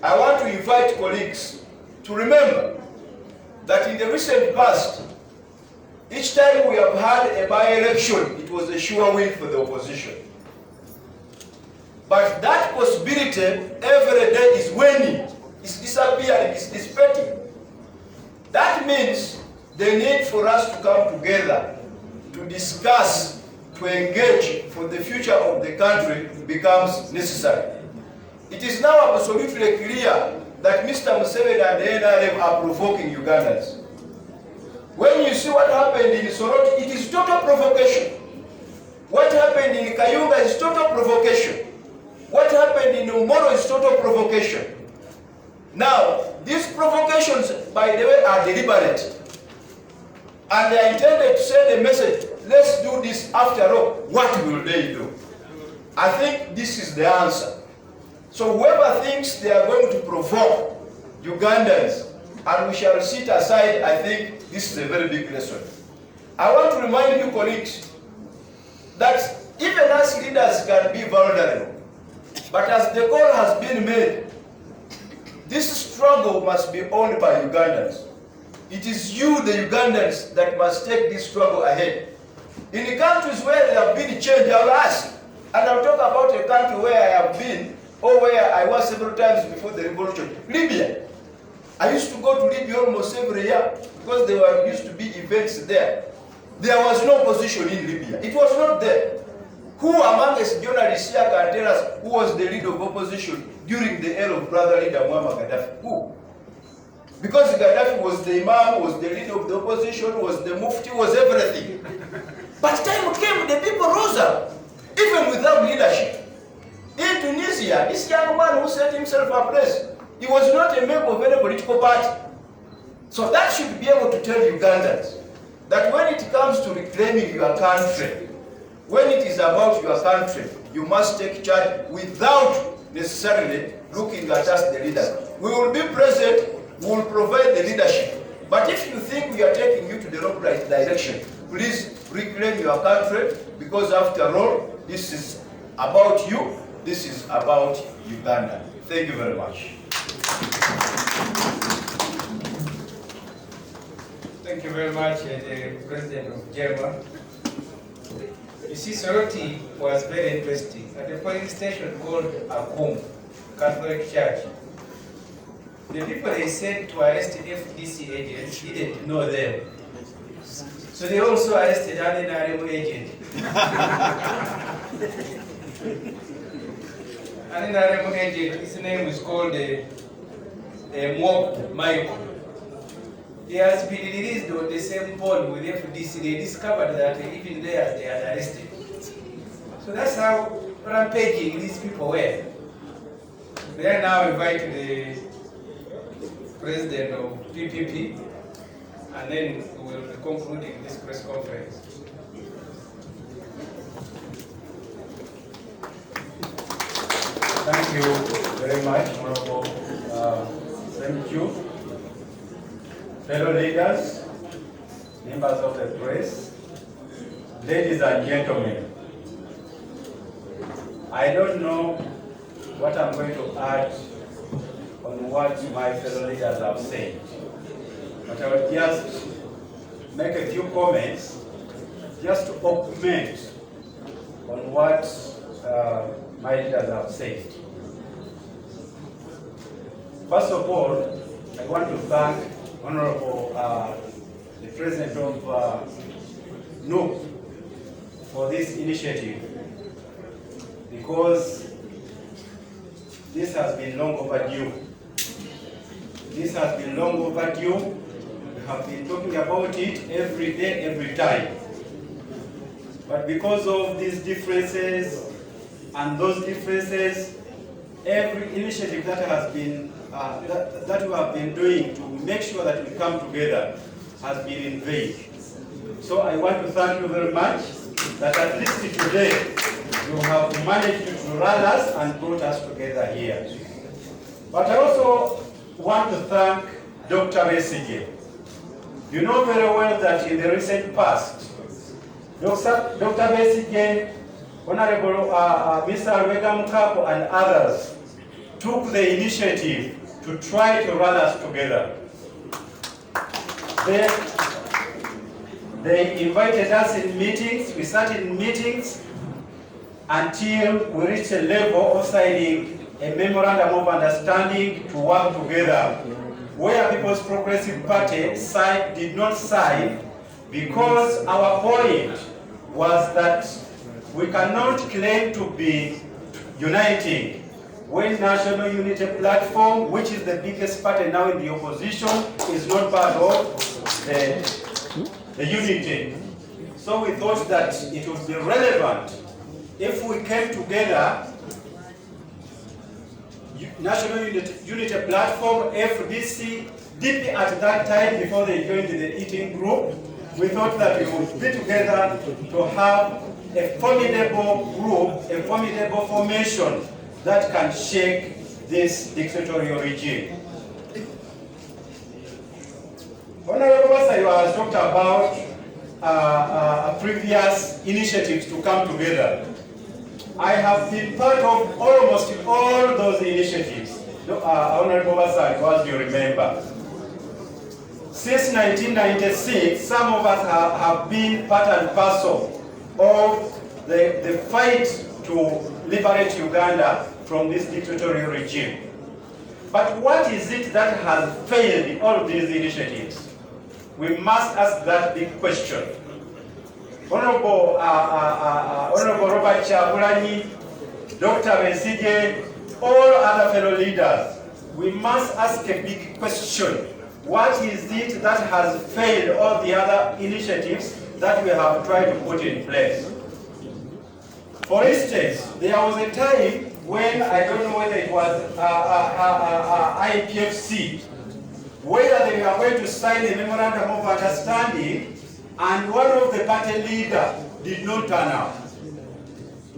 S4: I want to invite colleagues to remember that in the recent past, each time we have had a by-election, it was a sure win for the opposition. But that possibility every day is waning, is disappearing, is dissipating. That means the need for us to come together to discuss, to engage for the future of the country becomes necessary. It is now absolutely clear that Mr. Museveni and the NRM are provoking Ugandans. When you see what happened in Soroti, it is total provocation. What happened in Kayunga is total provocation. What happened in Omoro is total provocation. Now, these provocations, by the way, are deliberate. And they are intended to send a message, let's do this after all. What will they do? I think this is the answer. So whoever thinks they are going to provoke Ugandans, and we shall sit aside, I think this is a very big lesson. I want to remind you, colleagues, that even as leaders can be vulnerable, but as the call has been made, this struggle must be owned by Ugandans. It is you, the Ugandans, that must take this struggle ahead. In the countries where there have been change, I will ask, and I'll talk about a country where I have been, or where I was several times before the revolution, Libya. I used to go to Libya almost every year because there used to be events there. There was no opposition in Libya. It was not there. Who among us journalists here can tell us who was the leader of opposition during the era of brother leader Muammar Gaddafi? Who? Because Gaddafi was the imam, was the leader of the opposition, was the mufti, was everything. But time came, the people rose up.
S10: even without leadership. In Tunisia, this young man who set himself ablaze, he was not a member of any political party. So that should be able to tell Ugandans that when it comes to reclaiming your country, when it is about your country, you must take charge without necessarily looking at us, the leaders. We will be present, we will provide the leadership. But if you think we are taking you to the wrong direction, please reclaim your country, because after all, this is about you, this is about Uganda. Thank you very much.
S5: Thank you very much, the President of Germany. You see, Soroti was very interesting. At a police station called Akum, Catholic Church, the people they sent to arrest FDC agents didn't know them. So they also arrested an NRM agent. An NRM agent, his name is called Mwok Michael. He has been released on the same board with FDC. They discovered that even there they had arrested. So that's how rampaging these people were. They are now invited the president of PPP, and then we will be concluding this press conference.
S4: Thank you very much, Honorable. Thank you. Fellow leaders, members of the press, ladies and gentlemen, I don't know what I'm going to add on what my fellow leaders have said, but I will just make a few comments just to augment on what my leaders have said. First of all, I want to thank Honorable the President of NUP for this initiative, because this has been long overdue. This has been long overdue. We have been talking about it every day, every time. But because of these differences and those differences, every initiative that has been that we have been doing to make sure that we come together has been in vain. So I want to thank you very much that at least today you have managed to rally us and brought us together here. But I also want to thank Dr. Besigye. You know very well that in the recent past, Dr. Besigye, Honorable Mr. Rebecca Mukapo and others took the initiative to try to rally us together. They invited us in meetings. We sat in meetings until we reached a level of signing a memorandum of understanding to work together, where People's Progressive Party did not sign, because our point was that we cannot claim to be uniting when National Unity Platform, which is the biggest party now in the opposition, is not part of the unity. So we thought that it would be relevant if we came together, National Unity Platform, FDC, DP at that time before they joined the eating group. We thought that we would be together to have a formidable group, a formidable formation that can shake this dictatorial regime. Honorable Basayo has talked about previous initiatives to come together. I have been part of almost all those initiatives, Honorable Basayo, as you remember. Since 1996, some of us have been part and parcel of the fight to liberate Uganda from this dictatorial regime. But what is it that has failed in all of these initiatives? We must ask that big question. Honorable Robert Chagulanyi, Dr. Besigye, all other fellow leaders, we must ask a big question. What is it that has failed all the other initiatives that we have tried to put in place?
S11: For instance, there was a time when, I don't know whether it was IPFC, whether they were going to sign a memorandum of understanding, and one of the party leaders did not turn up.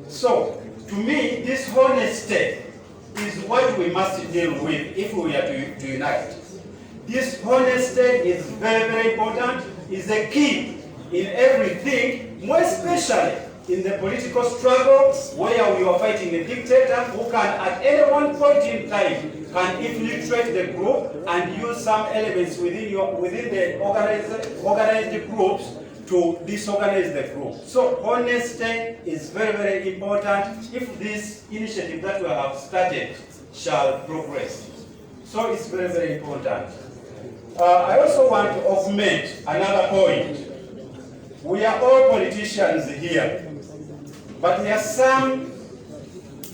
S11: So, to me, this honesty is what we must deal with if we are to unite. This honesty is very, very important, is a key in everything, more especially in the political struggle where we are fighting a dictator who can at any one point in time can infiltrate the group and use some elements within the organized groups to disorganize the group. So honesty is very, very important if this initiative that we have started shall progress. So it's very, very important. I also want to augment another point. We are all politicians here, but there are some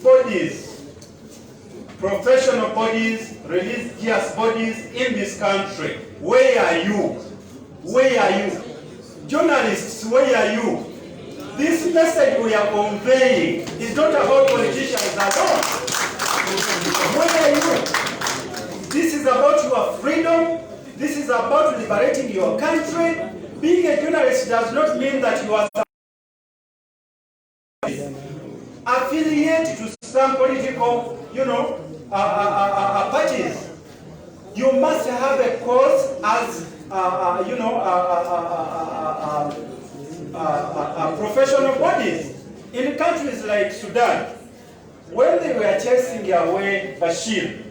S11: bodies, professional bodies, religious bodies in this country. Where are you? Where are you? Journalists, where are you? This message we are conveying is not about politicians alone. Where are you? This is about your freedom. This is about liberating your country. Being a journalist does not mean that you are affiliated to some political, parties. You must have a cause as, professional bodies. In countries like Sudan, when they were chasing away Bashir,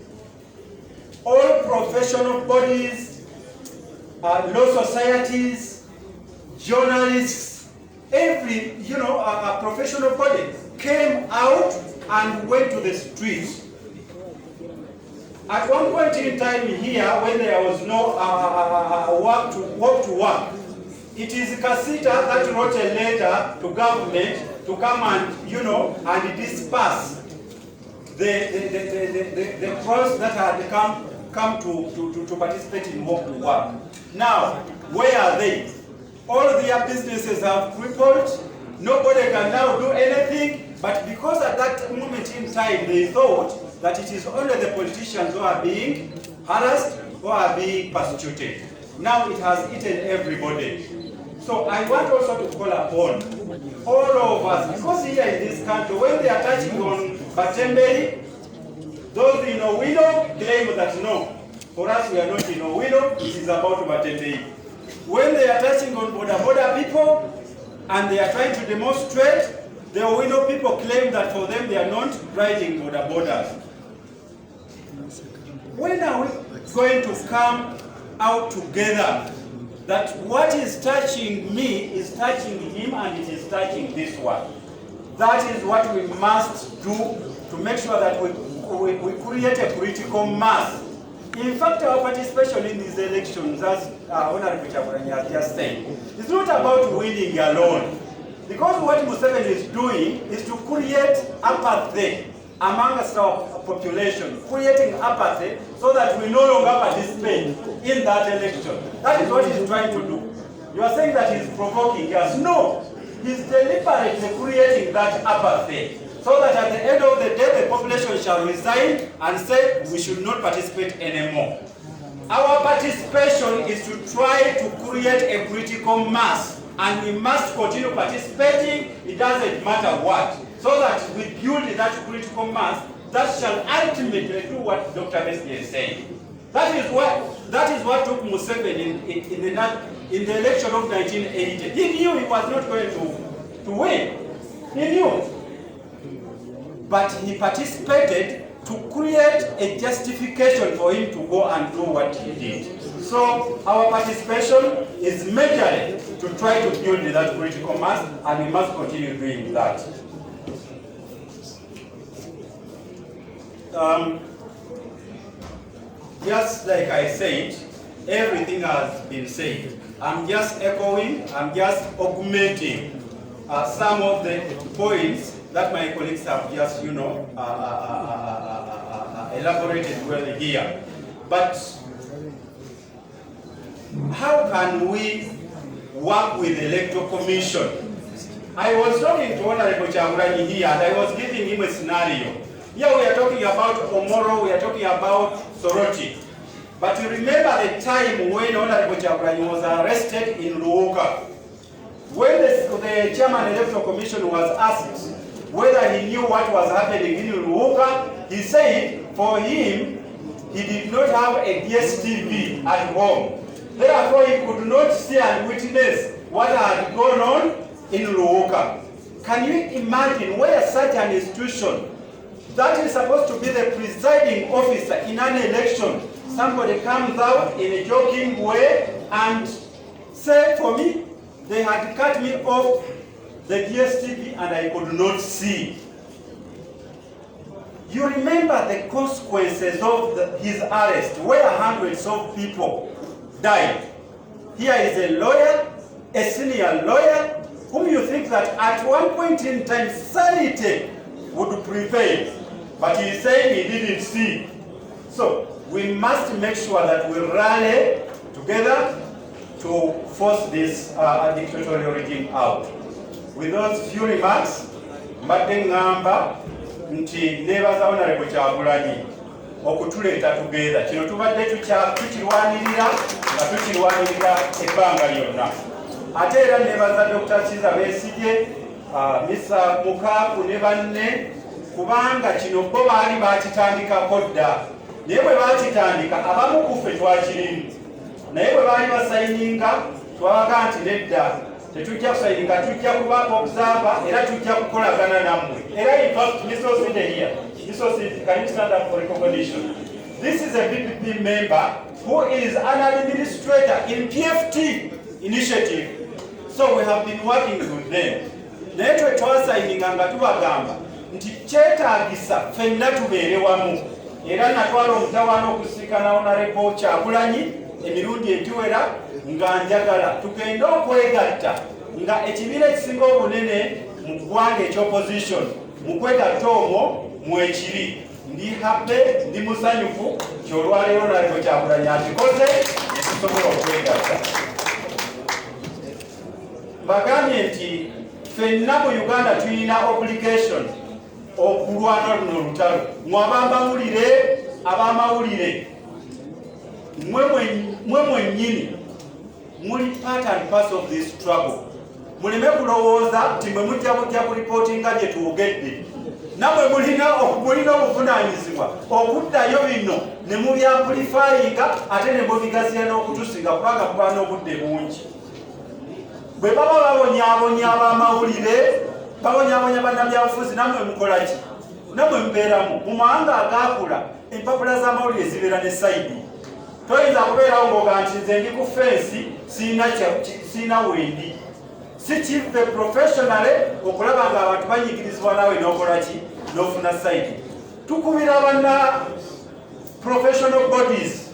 S11: all professional bodies, law societies, journalists, every, professional body came out and went to the streets. At one point in time here, when there was no walk to work, it is Kasita that wrote a letter to government to come and, and disperse the crowds that had come to participate in walk to work. Now, where are they? All their businesses have crippled. Nobody can now do anything. But because at that moment in time they thought that it is only the politicians who are being harassed, who are being persecuted. Now it has eaten everybody. So I want also to call upon all of us, because here in this country, when they are touching on Batembei, those in Owino claim that no, for us we are not in Owino, it is about Batembei. When they are touching on border people, and they are trying to demonstrate, the Owino people claim that for them they are not riding borders. When are we going to come out together that what is touching me is touching him and it is touching this one? That is what we must do to make sure that we create a critical mass. In fact, our participation in these elections, as Honorable Chaburani has just said, is not about winning alone. Because what Museveni is doing is to create apathy amongst our population, creating apathy so that we no longer participate in that election. That is what he's trying to do. You are saying that he's provoking us. No, he's deliberately creating that apathy so that at the end of the day, the population shall resign and say we should not participate anymore. Our participation is to try to create a critical mass, and we must continue participating, it doesn't matter what, so that we build that critical mass that shall ultimately do what Dr. Messi is saying. That is what took Museveni in the election of 1980. He knew he was not going to win. He knew. But he participated to create a justification for him to go and do what he did. So our participation is majorly to try to build that critical mass, and we must continue doing that. Just like I said, everything has been said. I'm just echoing, I'm just augmenting some of the points that my colleagues have just, elaborated well here. But how can we work with the Electoral Commission I was talking to Honorable Chagulanyi here and I was giving him a scenario. Here we are talking about Omoro, we are talking about Soroti. But you remember the time when Honorable Chagulanyi was arrested in Luoka. When the Chairman Electoral Commission was asked whether he knew what was happening in Luoka, he said for him, he did not have a DSTV at home. Therefore, he could not see and witness what had gone on in Luoka. Can you imagine where such an institution that is supposed to be the presiding officer in an election, somebody comes out in a joking way and say, for me, they had cut me off the DSTV and I could not see. You remember the consequences of his arrest, where hundreds of people died. Here is a lawyer, a senior lawyer, whom you think that at one point in time sanity would prevail, but he is saying he didn't see. So we must make sure that we rally together to force this dictatorial regime out. With those few remarks, mbadde ngamba nti nebaza Honorable Kyagulanyi okutuleeta together. Kino tubadde tukirwanirira nga tukirwanirira ebbanga lyonna. Ate era nebaza Dr. Kiza Besigye, Mr. Mukaku ne banne, kubanga kino bo baali bakitandikako dda. Naye bwe bakitandika abamu ku ffe twakirimu. Naye bwe baali basayininga twabaga nti nedda tetujja kusayininga, tujja kuba observer era tujja kukolagana nammwe. Era in fact, Mr. Osinde here, Mr. Osinde, can you stand up for recognition? This is a BPP member who is an administrator in PFT initiative. So we have been working with them. Naye twe twasayininga nga tubagamba nti kyetaagisa ffenna tubeere wamu. Era natwala omutawaana okusika na Honorable Kyagulanyi emirundi egiwera nga njagala tugende okwegatta nga ekibiina ekisinga obunene mu ggwanga ekyopposition mu kwegatta omwo mwekiri. Ndi happy, ndi musanyufu kyolwaleero Honorable Kyagulanyi akikoze ne tusobola okwegatta. Bagambye nti ffenna mu Uganda tulina obligation okulwana luno olutalo. Mmwe abamawulire mmwe mwennyini muli part and parcel of this struggle. Muleme kulowooza nti mwe mujja kuripootinga gye twogedde. Nammwe mulina obuvunaanyizibwa okuddayo bino ne mubyamplifyinga ate ne mubigazira n'okutusinga kubanga kuba n'obudde bungi. Bwe baba babonyaabonya abamawulire, babonyaabonya bannabyabufuzi, nammwe mukola ki? Nammwe mubeeramu. Mu mawanga agaakula empapula z'amawulire zibeera ne sayidi. Toyinza kubeerawo ng'oga nti nze ndi ku fensi siina wendi. Si kive professionally okulaba nga abantu banyigirizibwa nawe n'okola ki? N'ofuna sayidi. Tukubira banna professional bodies,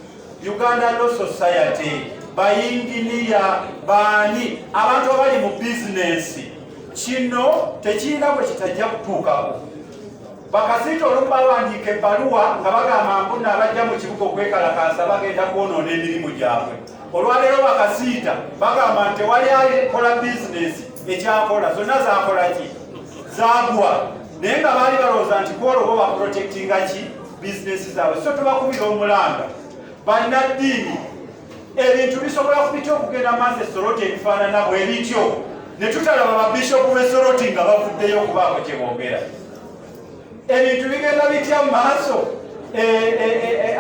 S11: Uganda Law Society, bayinginiya, baani, abantu abali mu bizinensi. Kino tekirina bwe kitajja kutuukako. Bakasiita olumu bawandiika ebbaluwa nga bagamba mbunna abajja mu kibuga okwekalakaasa bagenda kwonoona emirimu gyabwe. Olwaleero bakasiita bagamba nti tewali akola bizinesi ekyakola, zonna zakola ki? Zaagwa. Naye nga baali balowooza nti kwolwo baprotectinga ki? Bizinesi zaabwe. So tubakubira omulanga. Bannaddiini, ebintu bisobola kubitya okugenda maaso Soroti ebifaanana bwe bityo. Ne tutalaba babishopu b'e Soroti nga bavuddeyo okubaako kye boogera. Ebintu bigenda bitya mu maaso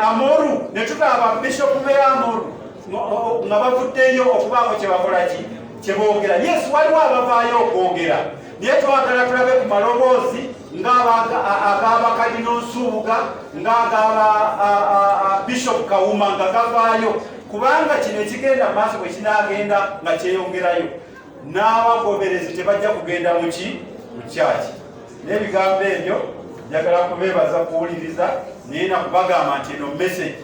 S11: Amoru, ne tutalaba bishopu b'e Amoru nga bavuddeyo okubaako kye bakola ki? Kye boogera. Yes, waliwo abavaayo okwogera. Naye twagala tulabe ku maloboozi ng'ag'abakadino Nsubuga, ng'ag'aba Bishop Kawuma nga gavaayo. Kubanga kino ekigenda mu maaso bwe kinaagenda nga kyeyongerayo, n'abagoberezi tebajja kugenda mu kyaki. N'ebigambo ebyo njagala kubeebaza kuwuliriza, naye nakubagamba nti eno message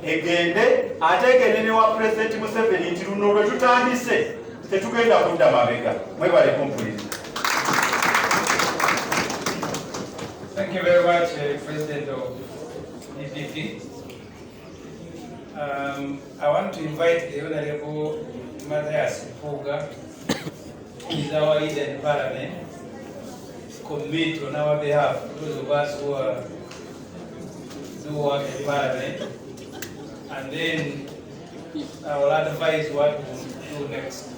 S11: egende, ate egende ne wa President Museveni nti luno lwe tutandise tetugenda kudda mabega. Mwebale kumpuliriza.
S5: Thank you very much, President of EPP. I want to invite the Honorable Matthias Puga is our leader in Parliament, commit on our behalf, those of us who do work in Parliament, and then I will advise what to do next.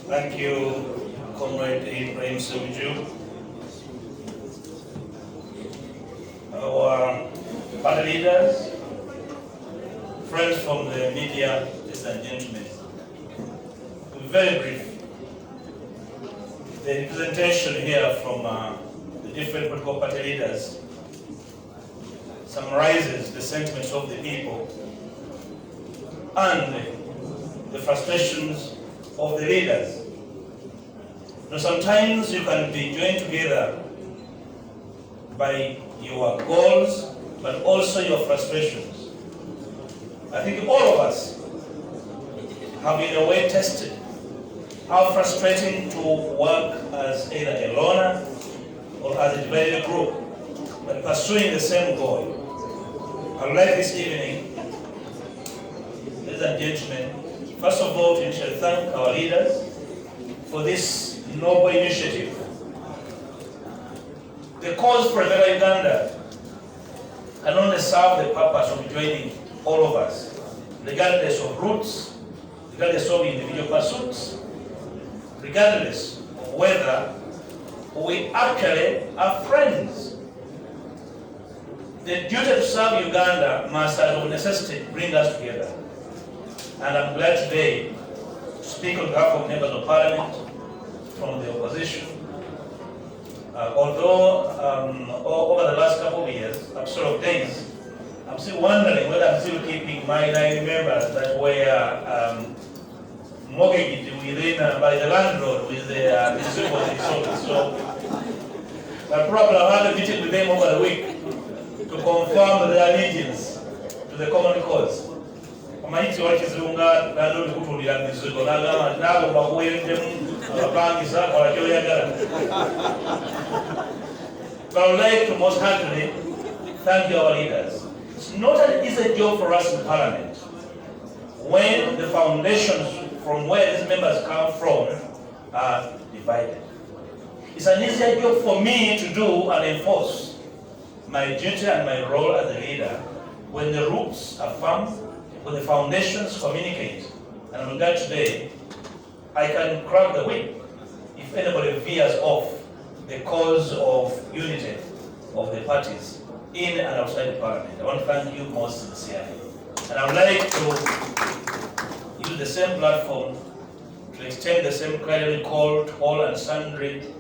S8: Thank you, Comrade Ibrahim Sewiju. Our party leaders, friends from the media, ladies and gentlemen, to be very brief. The representation here from the different political party leaders summarizes the sentiments of the people and the frustrations of the leaders. Now, sometimes you can be joined together by your goals, but also your frustrations. I think all of us have in a way tested how frustrating to work as either a loner or as a divided group, but pursuing the same goal. I would like this evening, ladies and gentlemen, first of all, to initially thank our leaders for this noble initiative. The cause for a better Uganda can only serve the purpose of joining all of us, regardless of roots, regardless of individual pursuits, regardless of whether we actually are friends. The duty to serve Uganda must, as of necessity, bring us together. And I'm glad today to speak on behalf of members of Parliament from the opposition. Although over the last couple of years, sort of days, I'm still wondering whether I'm still keeping my 9 members that were mortgaged within by the landlord with the Museveni. So but probably I'll have a meeting with them over the week to confirm their allegiance to the common cause. But I would like to most heartily thank our leaders. It's not an easy job for us in Parliament when the foundations from where these members come from are divided. It's an easier job for me to do and enforce my duty and my role as a leader when the roots are firm, when the foundations communicate. And I'm glad today I can crack the whip if anybody veers off the cause of unity of the parties in and outside the Parliament. I want to thank you most sincerely. And I would like to use the same platform to extend the same clarion call to all and sundry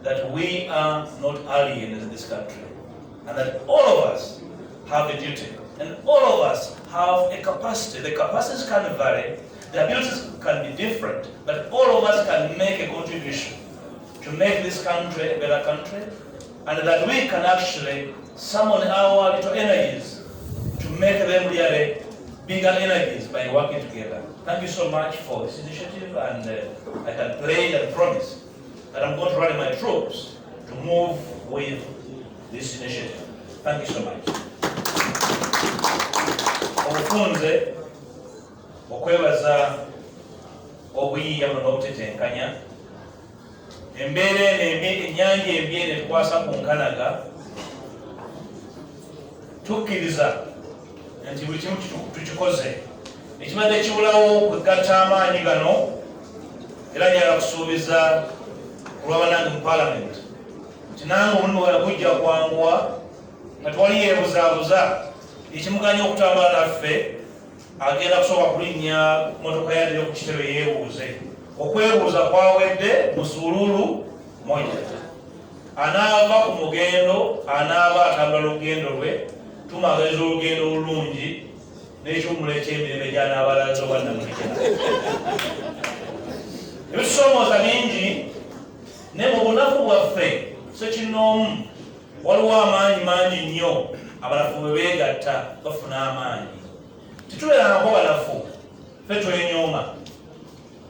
S8: that we are not aliens in this country, and that all of us have a duty, and all of us have a capacity. The capacities can vary, the abilities can be different, but all of us can make a contribution to make this country a better country, and that we can actually summon our little energies to make them really bigger energies by working together. Thank you so much for this initiative, and I can pledge and promise that I'm going to rally my troops to move with this initiative. Thank you so much. Obufunze okwebaza obuyiiya buno n'obutetenkanya embeera eno ennyanja embi eno etukwasa ku nkanaga tukkiriza nti buli kimu tukikoze ekibadde kibulawo kwegatta amaanyi gano era njala kusuubiza kulwaba nange mu Parliament nti nange omulimu gwe gujja kwanguwa nga tewali yeebuzaabuza ekimuganya okutambula naffe agenda kusooka kulinnya motoka yadde ku kitebe yeebuuze okwebuuza kwawedde musululu moja anaava ku mugendo anaaba atambula lugendo lwe tumagaliza olugendo olulungi n'ekyomula ekyemirembe gy'anaabalaza obwannamulekera ebitusomooza bingi naye mu bunafu bwaffe sekinnoomu waliwo amaanyi mangi nnyo abanafu bwe beegatta bafuna amaanyi titubeerangako banafu ffe twenyooma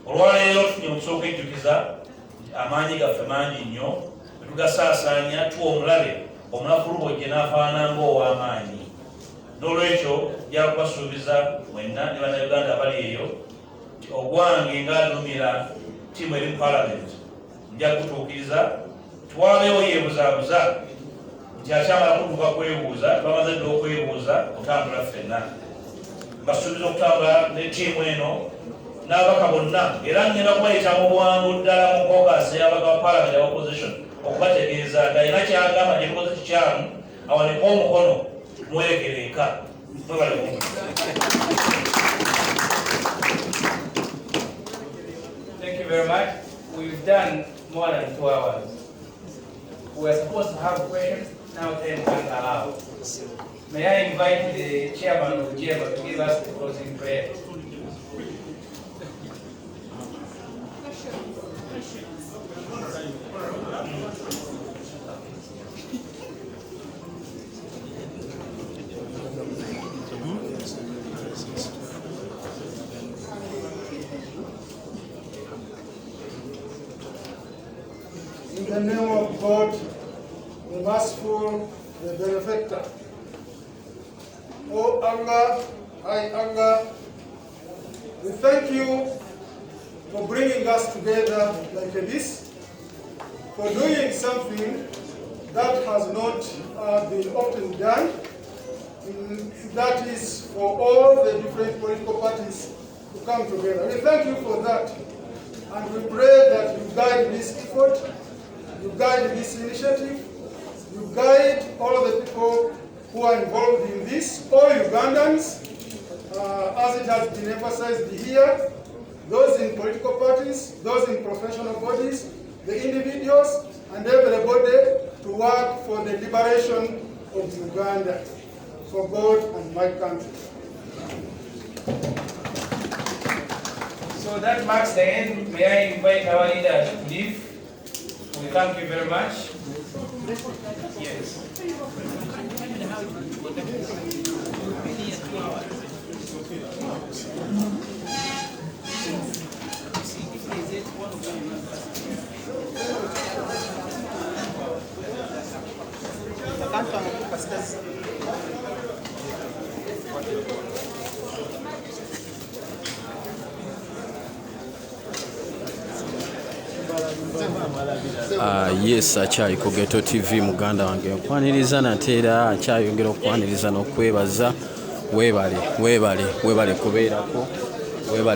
S12: olwaleero tufunye omukisa okwenjukiza amaanyi gaffe mangi nnyo tugasaasaanya tuwa omulabe omulafu lubojje n'afaana ng'ow'amaanyi. N'olwekyo nja kubasuubiza mwenna ne bannayuganda abali eyo ogwange ng'alumira ttiimu eri mu palamenti nja kutuukiriza twabeewo yeebuzaabuza nti akyamala kutuuka kwebuuza twamaze dde okwebuuza kutambula ffenna. Mbasuubiza okutambula ne ttiimu eno n'ababaka bonna era ngenda kubayita mu bwangu ddala mu kokasi y'ababaka ba palamenti aba opposition okubategeeza nga alina kyagamba gye tukoze kikyamu awanike omukono mwerekere eka.
S5: Thank you very much. We've done more than 2 hours. We are supposed to have questions, now 10 can't allow. May I invite the chairman of the chamber to give us the closing prayer.
S13: In the name of God, the merciful, the benefactor. Oh Allah, I Allah, we thank you for bringing us together like this, for doing something that has not been often done, that is for all the different political parties to come together. We thank you for that, and we pray that you guide this effort, you guide this initiative, you guide all the people who are involved in this, all Ugandans, as it has been emphasized here, those in political parties, those in professional bodies, the individuals, and everybody to work for the liberation of Uganda, for God and my country.
S5: So that marks the end. May I invite our leader to leave? We thank you very much. Yes.
S2: Yes, akyali ku Ghetto TV muganda wange nkwaniriza nate era akyayongera okwaniriza n'okwebaza. Weebale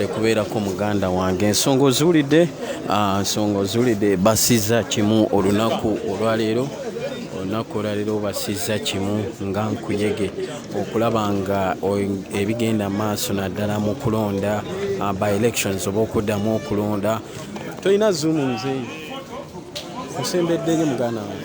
S2: kubeerako muganda wange. Ensonga oziwulidde basiza kimu olunaku olwaleero basiza kimu nga nkuyege okulaba nga ebigenda maaso naddala mu kulonda by elections oba okuddamu okulonda. Tolina zuumu nzeeyi osembeddeyo muganda wange.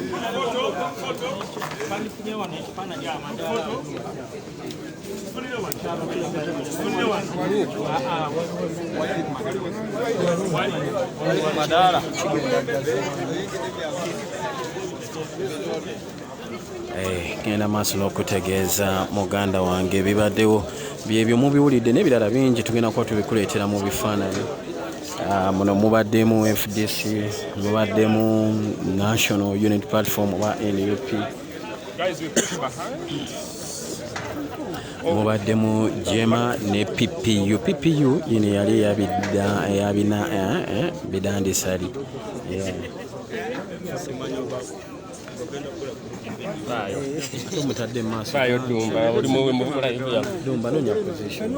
S2: Genda maaso n'okutegeeza muganda wange ebibaddewo byebyo mubiwulidde n'ebirala bingi tugenda kuba tubikuleetera mu bifaananyi. Muno mubaddemu FDC, mubaddemu National Unity Platform oba NUP, mubaddemu Jema ne PPU. PPU yino yali eyabina bidandisali. Mutadde maaso Dumba nonya position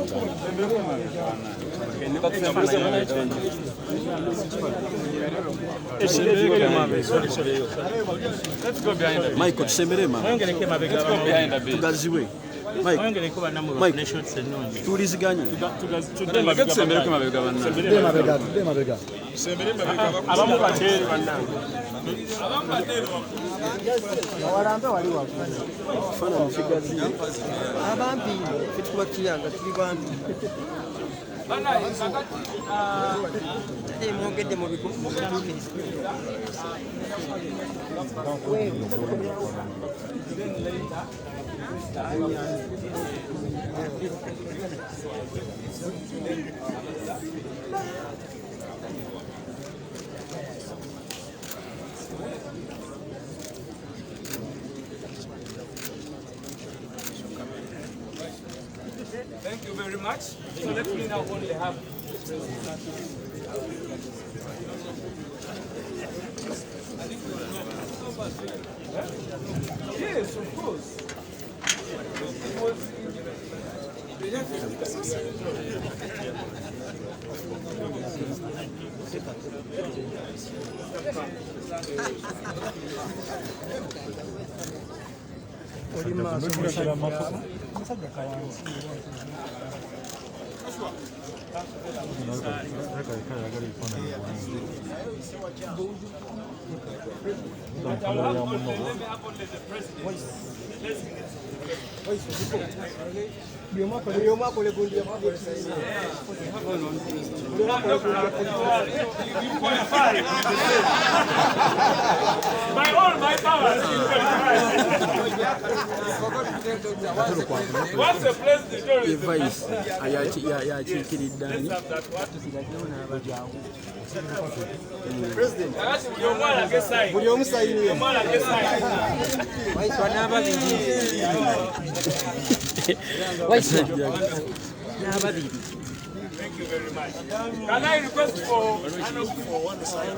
S2: Michael tusembere mama tugaziwe Mike tuliziganye abamu bateri bannange awalambe wali wafana mukigazi abambi fituba kiyanga tuli bantu mwogedde mu bituukiriza
S6: Thank you very much. So let me now only have. Yes, of course. By all my powers, once the president
S2: advice
S6: President, thank you very much. Can I request for one side?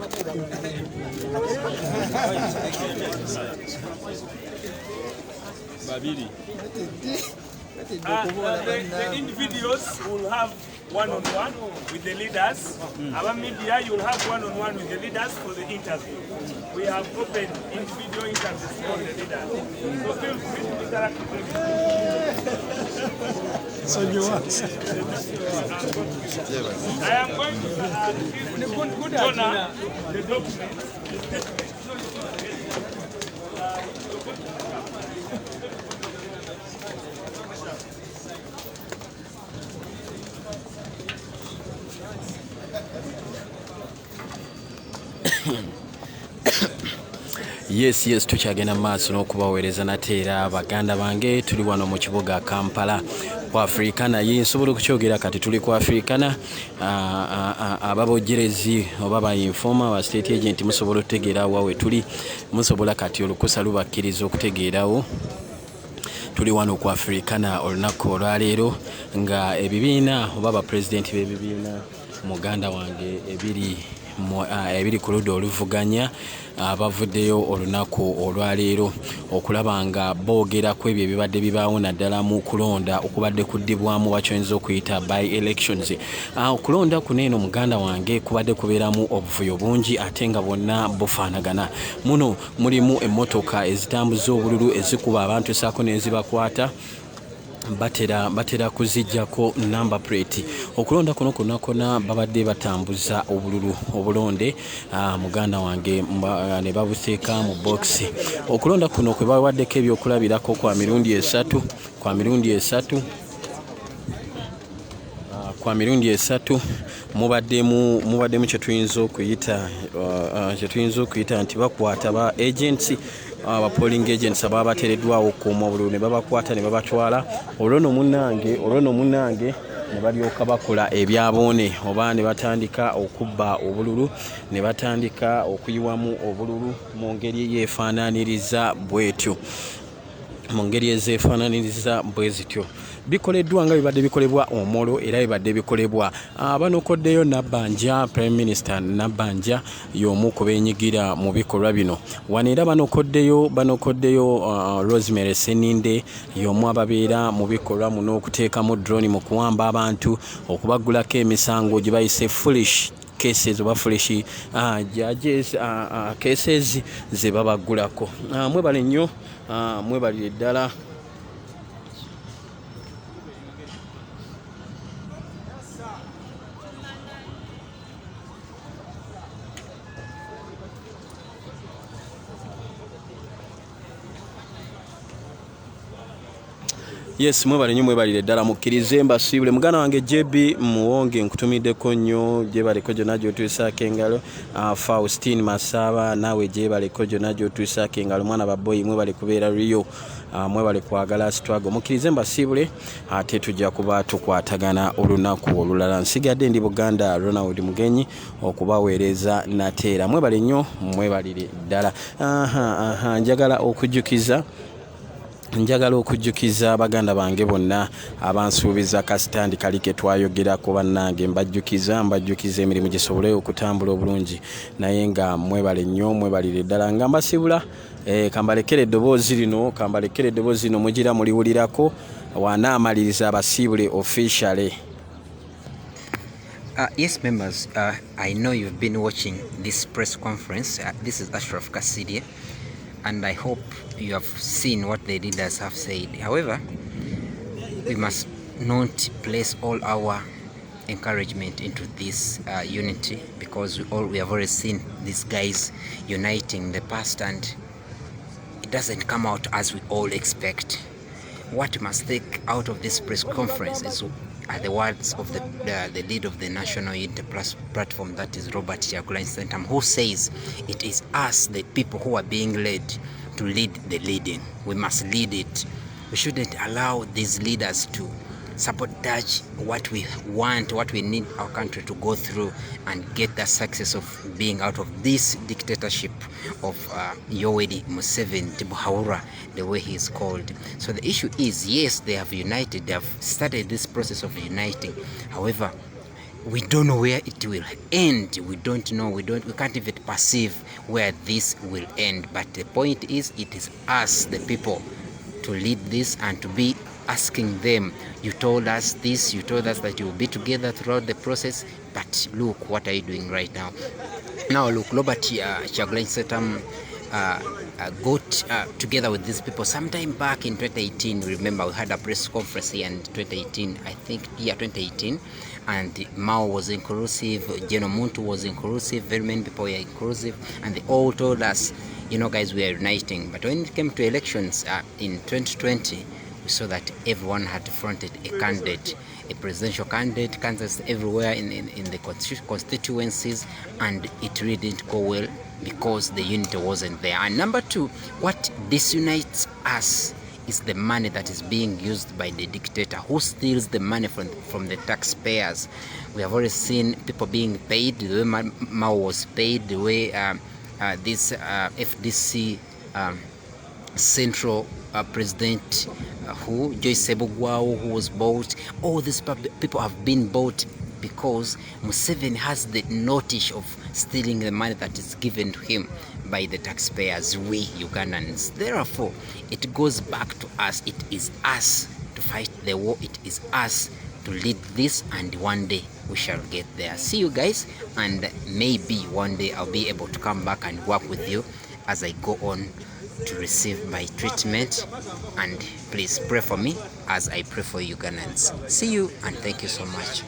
S6: The individuals will have one-on-one with the leaders. Our media, you will have one-on-one with the leaders for the interview. We have opened individual interviews for the leaders. So feel free to interact with them.
S1: So you want?
S6: I am going to give Jonah the document.
S2: Yes, tukyagenda maaso n'okubaweereza nate era baganda bange tuli wano mu kibuga Kampala ku Africana. Ye nsobola okukyogera kati tuli ku Africana. Ababojjerezi oba ba informa ba state agent musobola okutegeerawo wawe tuli, musobola kati olukusa lubakkiriza okutegeerawo tuli wano ku Africana olunaku olwaleero nga ebibiina oba ba president b'ebibiina muganda wange ebiri ku ludda oluvuganya abavuddeyo olunaku olwaleero okulaba nga boogera ku ebyo ebibadde bibaawo naddala mu kulonda okubadde kuddibwamu bakyoyinza okuyita by elections. Okulonda kuno eno muganda wange kubadde kubeeramu obuvuyo bungi ate nga bwonna bufaanagana. Muno mulimu emmotoka ezitambuza obululu ezikuba abantu esaako n'ezibakwata batera kuzijjako number plate. Okulonda kuno konna babadde batambuza obululu obulonde muganda wange ne babuteeka mu box. Okulonda kuno kwe bawaddeko ebyokulabirako kwa mirundi esatu mubaddemu kyetuyinza okuyita nti bakwata ba agents aba polling agents ababa bateereddwawo okukuuma obululu ne babakwata ne babatwala olwono munnange ne balyoka bakola ebyaboone oba ne batandika okubba obululu ne batandika okuyiwamu obululu mu ngeri yeefaanaaniriza bwetyo bikoleddwa nga bibadde bikolebwa omolo era bibadde bikolebwa banokoddeyo Nabbanja Prime Minister Nabbanja y'omu ku beenyigira mu bikolwa bino wano era banokoddeyo Rosemary Seninde y'omu ababeera mu bikolwa muno okuteekamu drone mu kuwamba abantu okubagulako emisango gye bayise foolish cases oba foolish judges cases ze babagulako. Mwebale nnyo mwebalire ddala. Yes, mwebalire ddala mukkirize mbasiibule muganda wange JB muwonge nkutumiddeko nnyo gyebaleko gyonna gy'otuusaako engalo. Faustine Masaba naawe gyebaleko gyonna gy'otuusaako engalo mwana baboyi mwebale kubeera Rio mwebale kwagala struggle mukkirize mbasiibule ate tujja kuba tukwatagana olunaku olulala. Nsigadde ndi Buganda Ronald Mugenyi okubaweereza nateera. Mwebale nnyo mwebalire ddala. Njagala okujjukiza njagala okujjukiza baganda bange bonna abansuubiza kasitandi kali ke twayogerako bannange mbajjukiza emirimu gisobole okutambula obulungi naye nga mwebale nnyo mwebalire ddala nga mbasibula kambalekere eddoboozi lino mugira muliwulirako wanaamaliriza abasiibule officially.
S14: Yes, members, I know you've been watching this press conference. This is Ashraf Kassidia, and I hope you have seen what the leaders have said. However, we must not place all our encouragement into this unity, because we have already seen these guys uniting in the past, and it doesn't come out as we all expect. What we must take out of this press conference are the words of the leader of the National Unity Platform, that is Robert Kyagulanyi, who says it is us, the people who are being led, to lead the leading. We must lead it. We shouldn't allow these leaders to sabotage what we want, what we need our country to go through and get the success of being out of this dictatorship of Yoweri Museveni, Tibuhaura, the way he is called. So the issue is, yes, they have united, they have started this process of uniting. However, we don't know where it will end. We don't know, we can't even perceive where this will end. But the point is, it is us, the people, to lead this and to be asking them, you told us this, you told us that you will be together throughout the process, but look, what are you doing right now? Now look, Robert Kyagulanyi got together with these people sometime back in 2018. Remember, we had a press conference here in 2018, I think, 2018, and Mao was inclusive, General Muntu was inclusive, very many people were inclusive, and they all told us, you know guys, we are uniting. But when it came to elections in 2020, we saw that everyone had fronted a candidate, a presidential candidate, candidates everywhere in the constituencies, and it really didn't go well because the unity wasn't there. And number two, what disunites us is the money that is being used by the dictator, who steals the money from the taxpayers. We have already seen people being paid, the way Mao was paid, the way this FDC Central President Joyce Sebugwao, who was bought. All these people have been bought because Museveni has the notice of stealing the money that is given to him by the taxpayers, we Ugandans. Therefore, it goes back to us. It is us to fight the war. It is us to lead this, and one day we shall get there. See you guys, and maybe one day I'll be able to come back and work with you as I go on to receive my treatment, and please pray for me as I pray for Ugandans. See you, and thank you so much.